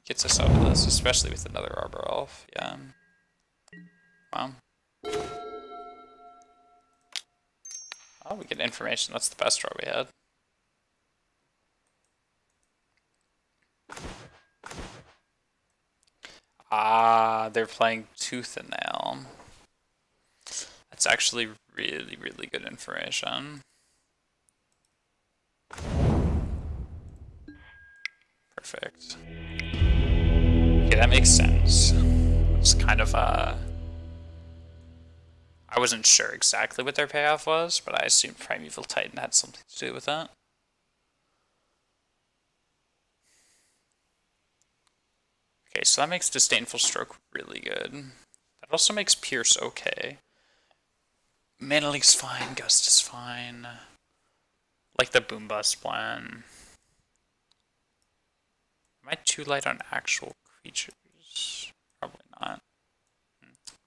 gets us out of this, especially with another Arbor Elf. Yeah. Wow. Oh, we get information. That's the best draw we had. Ah, they're playing Tooth and Nail. That's actually really, really good information. Perfect. Okay, that makes sense. It's kind of, I wasn't sure exactly what their payoff was, but I assumed Primeval Titan had something to do with that. Okay, so that makes Disdainful Stroke really good. That also makes Pierce okay. Mana Leak's fine, Gust is fine. Like the Boom Bust plan. Am I too light on actual creatures? Probably not.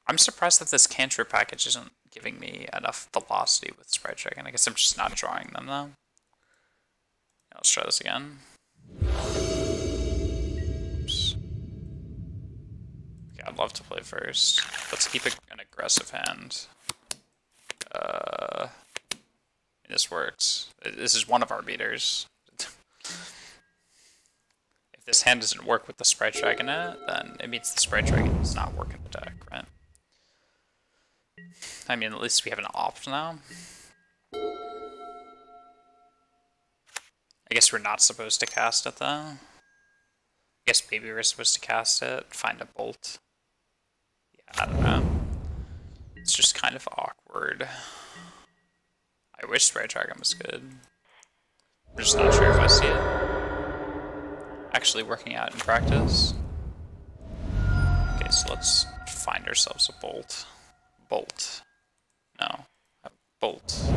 I'm surprised that this cantrip package isn't giving me enough velocity with Sprite Dragon. I guess I'm just not drawing them though. Yeah, let's try this again. Oops. Okay, I'd love to play first. Let's keep an aggressive hand. This works. This is one of our beaters. If this hand doesn't work with the Sprite Dragon in it, then it means the Sprite Dragon does not work in the deck, right? I mean, at least we have an opt now. I guess we're not supposed to cast it, though. I guess maybe we're supposed to cast it, find a bolt. Yeah, I don't know. It's just kind of awkward. I wish Sprite Dragon was good. I'm just not sure if I see it actually working out in practice. Okay, so let's find ourselves a bolt. Bolt. No. A bolt.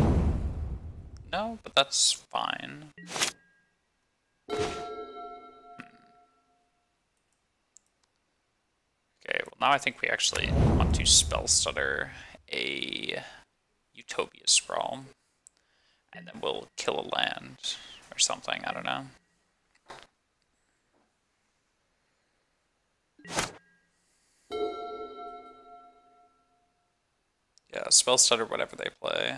No, but that's fine. Okay, well now I think we actually want to Spell Stutter a Utopia Sprawl. And then we'll kill a land or something, I don't know. Yeah, spell stutter, whatever they play.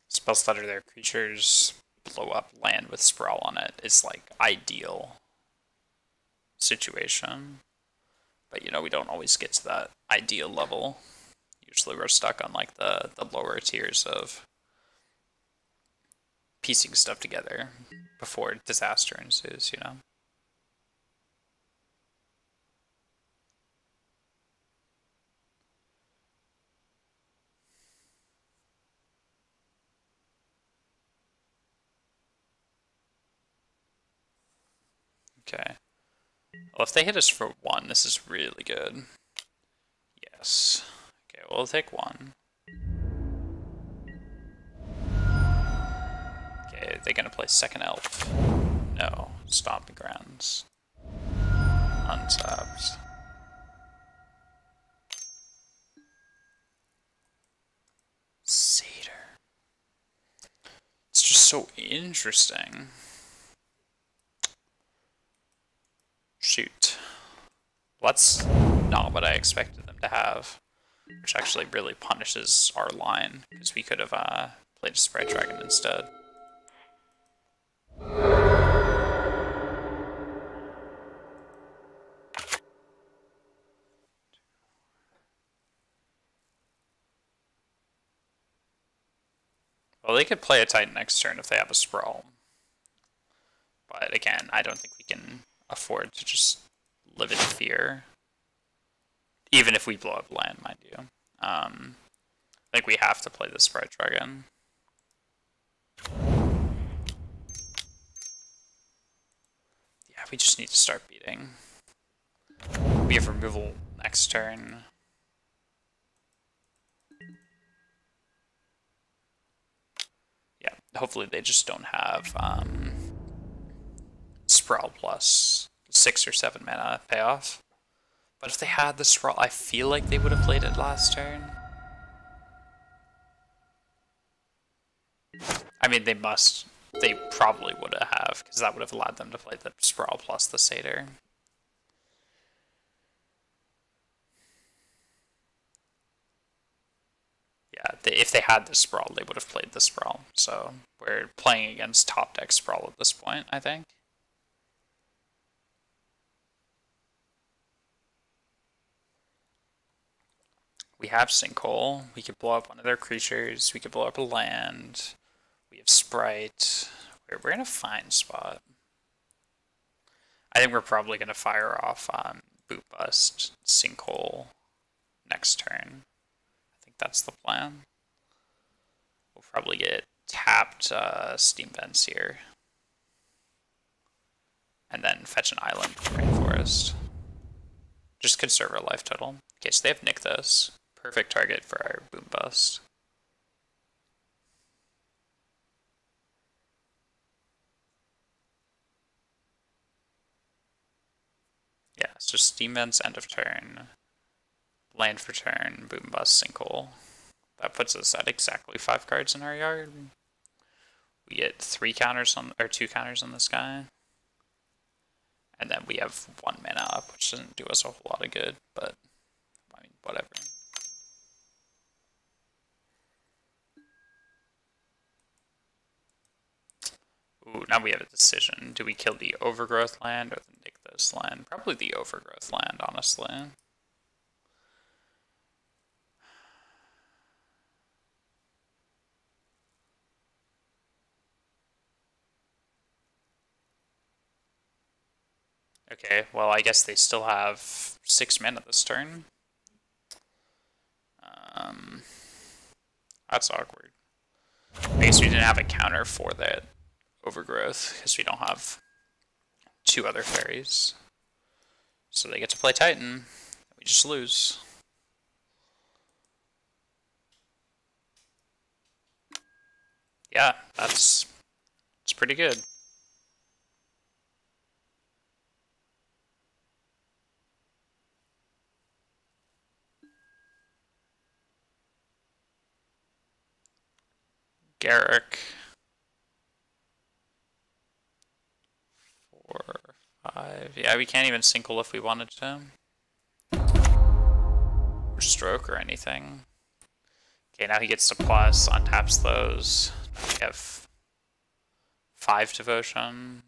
Spell stutter, their creatures blow up land with sprawl on it. It's like ideal situation. But you know, we don't always get to that ideal level. Usually we're stuck on like the lower tiers of piecing stuff together before disaster ensues, you know? Okay. Well, if they hit us for 1, this is really good. Yes. Okay, we'll take 1. Okay, they're gonna play second elf. No. Stomping grounds. Untapped. Satyr. It's just so interesting. Shoot. Well, that's not what I expected them to have. Which actually really punishes our line, because we could have played a Sprite Dragon instead. Well, they could play a Titan next turn if they have a Sprawl. But again, I don't think we can afford to just live in fear. Even if we blow up land, mind you. I think we have to play the Sprite Dragon. Yeah, we just need to start beating. We have removal next turn. Yeah, hopefully they just don't have Sprawl plus 6 or 7 mana payoff. But if they had the Sprawl, I feel like they would have played it last turn. I mean, they probably would have, because that would have allowed them to play the Sprawl plus the Satyr. Yeah, if they had the Sprawl, they would have played the Sprawl. So we're playing against top deck Sprawl at this point, I think. We have Sinkhole. We could blow up one of their creatures. We could blow up a land. We have Sprite. We're in a fine spot. I think we're probably going to fire off Boot Bust, Sinkhole next turn. I think that's the plan. We'll probably get tapped Steam Vents here. And then fetch an island from Rainforest. Just conserve our life total. Okay, so they have Nykthos. Perfect target for our Boom Bust. Yeah, so Steam Vents end of turn. Land for turn, Boom Bust, Sinkhole. That puts us at exactly 5 cards in our yard. We get 3 counters on, or 2 counters on this guy. And then we have 1 mana up, which doesn't do us a whole lot of good, but I mean, whatever. Ooh, now we have a decision. Do we kill the Overgrowth land or the Nykthos land? Probably the Overgrowth land, honestly. Okay, well, I guess they still have 6 mana this turn. That's awkward. I guess we didn't have a counter for that Overgrowth, because we don't have 2 other fairies. So they get to play Titan. We just lose. Yeah, it's pretty good. Garrick. 4, 5. Yeah, we can't even single if we wanted to. Or stroke or anything. Okay, now he gets to plus, untaps those. Now we have 5 devotion.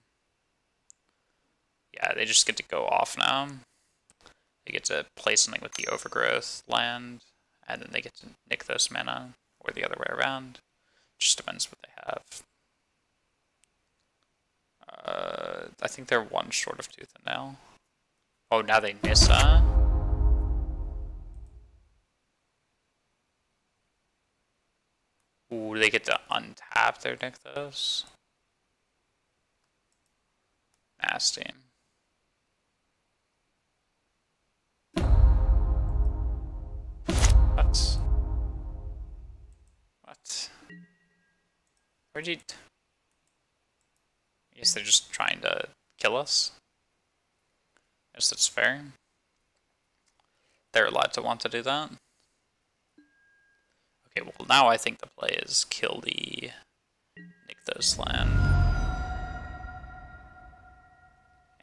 Yeah, they just get to go off now. They get to play something with the overgrowth land, and then they get to nick those mana, or the other way around. Just depends what they have. I think they're one short of tooth and nail. Oh, now they Nissa. Ooh, they get to untap their Nykthos. Nasty. What? What? Where'd you... I guess they're just trying to kill us. I guess that's fair. They're allowed to want to do that. Okay, well now I think the play is kill the Nykthos land.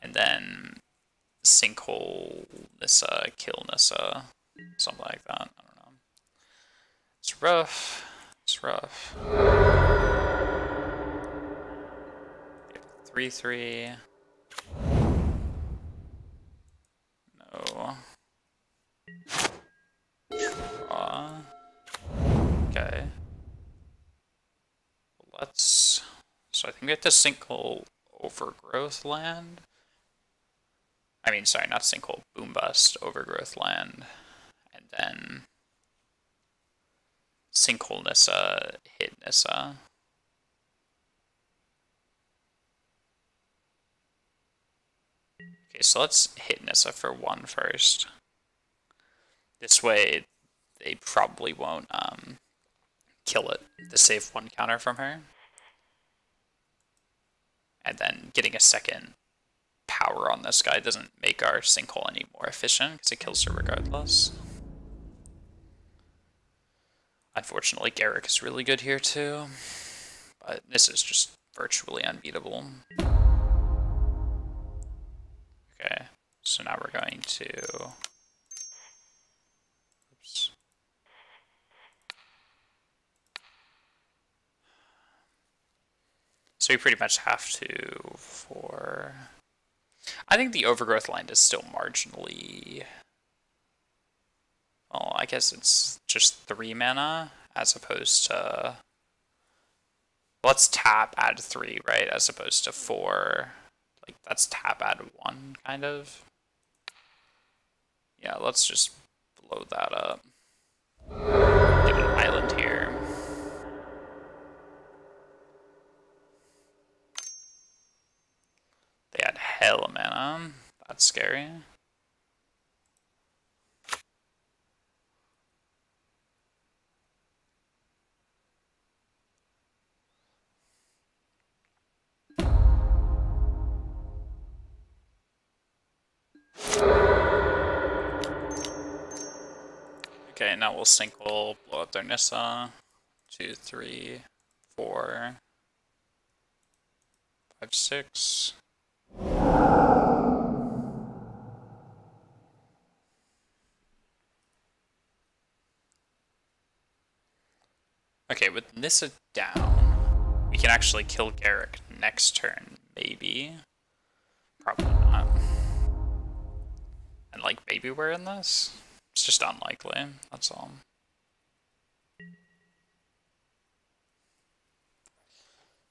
And then sinkhole Nissa, kill Nissa. Something like that. I don't know. It's rough. It's rough. 3/3. No. Draw. Okay. Let's. So I think we have to sinkhole overgrowth land. I mean, sorry, not sinkhole, boom bust overgrowth land, and then sinkhole Nissa, hit Nissa. Okay, so let's hit Nissa for 1 first. This way, they probably won't kill it to save 1 counter from her. And then getting a second power on this guy doesn't make our sinkhole any more efficient because it kills her regardless. Unfortunately, Garrick is really good here too, but this is just virtually unbeatable. Okay, so now we're going to... Oops. So we pretty much have to for... I think the overgrowth land is still marginally... Well, I guess it's just 3 mana as opposed to... Let's tap, add 3, right? As opposed to 4. Like, that's tap, add 1, kind of. Yeah, let's just blow that up. Get an island here. They had hell mana. That's scary. Okay, now we'll sinkhole, blow up their Nissa. 2, 3, 4, 5, 6. Okay, with Nissa down, we can actually kill Garrick next turn, maybe. Probably not. And like, maybe we're in this? It's just unlikely, that's all.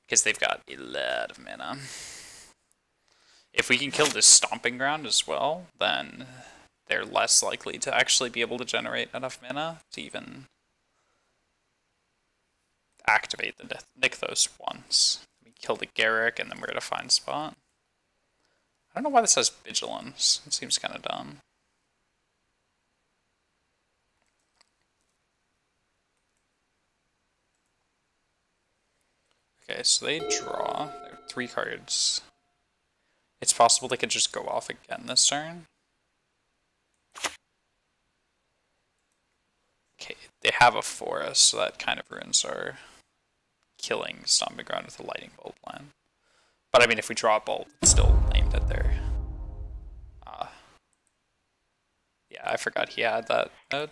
Because they've got a lot of mana. If we can kill this Stomping Ground as well, then they're less likely to actually be able to generate enough mana to even activate the Nykthos once. We kill the Garrick and then we're at a fine spot. I don't know why this has Vigilance. It seems kind of dumb. Okay, so they draw. There are 3 cards. It's possible they could just go off again this turn. Okay, they have a forest, so that kind of ruins our killing Stomping Ground with a Lightning Bolt plan. But I mean, if we draw a bolt, it's still aimed at their I forgot he had that node.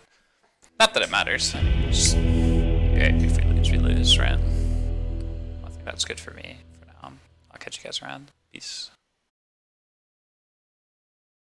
Not that it matters. Just, yeah, if we lose, right? I think that's good for me for now. I'll catch you guys around. Peace.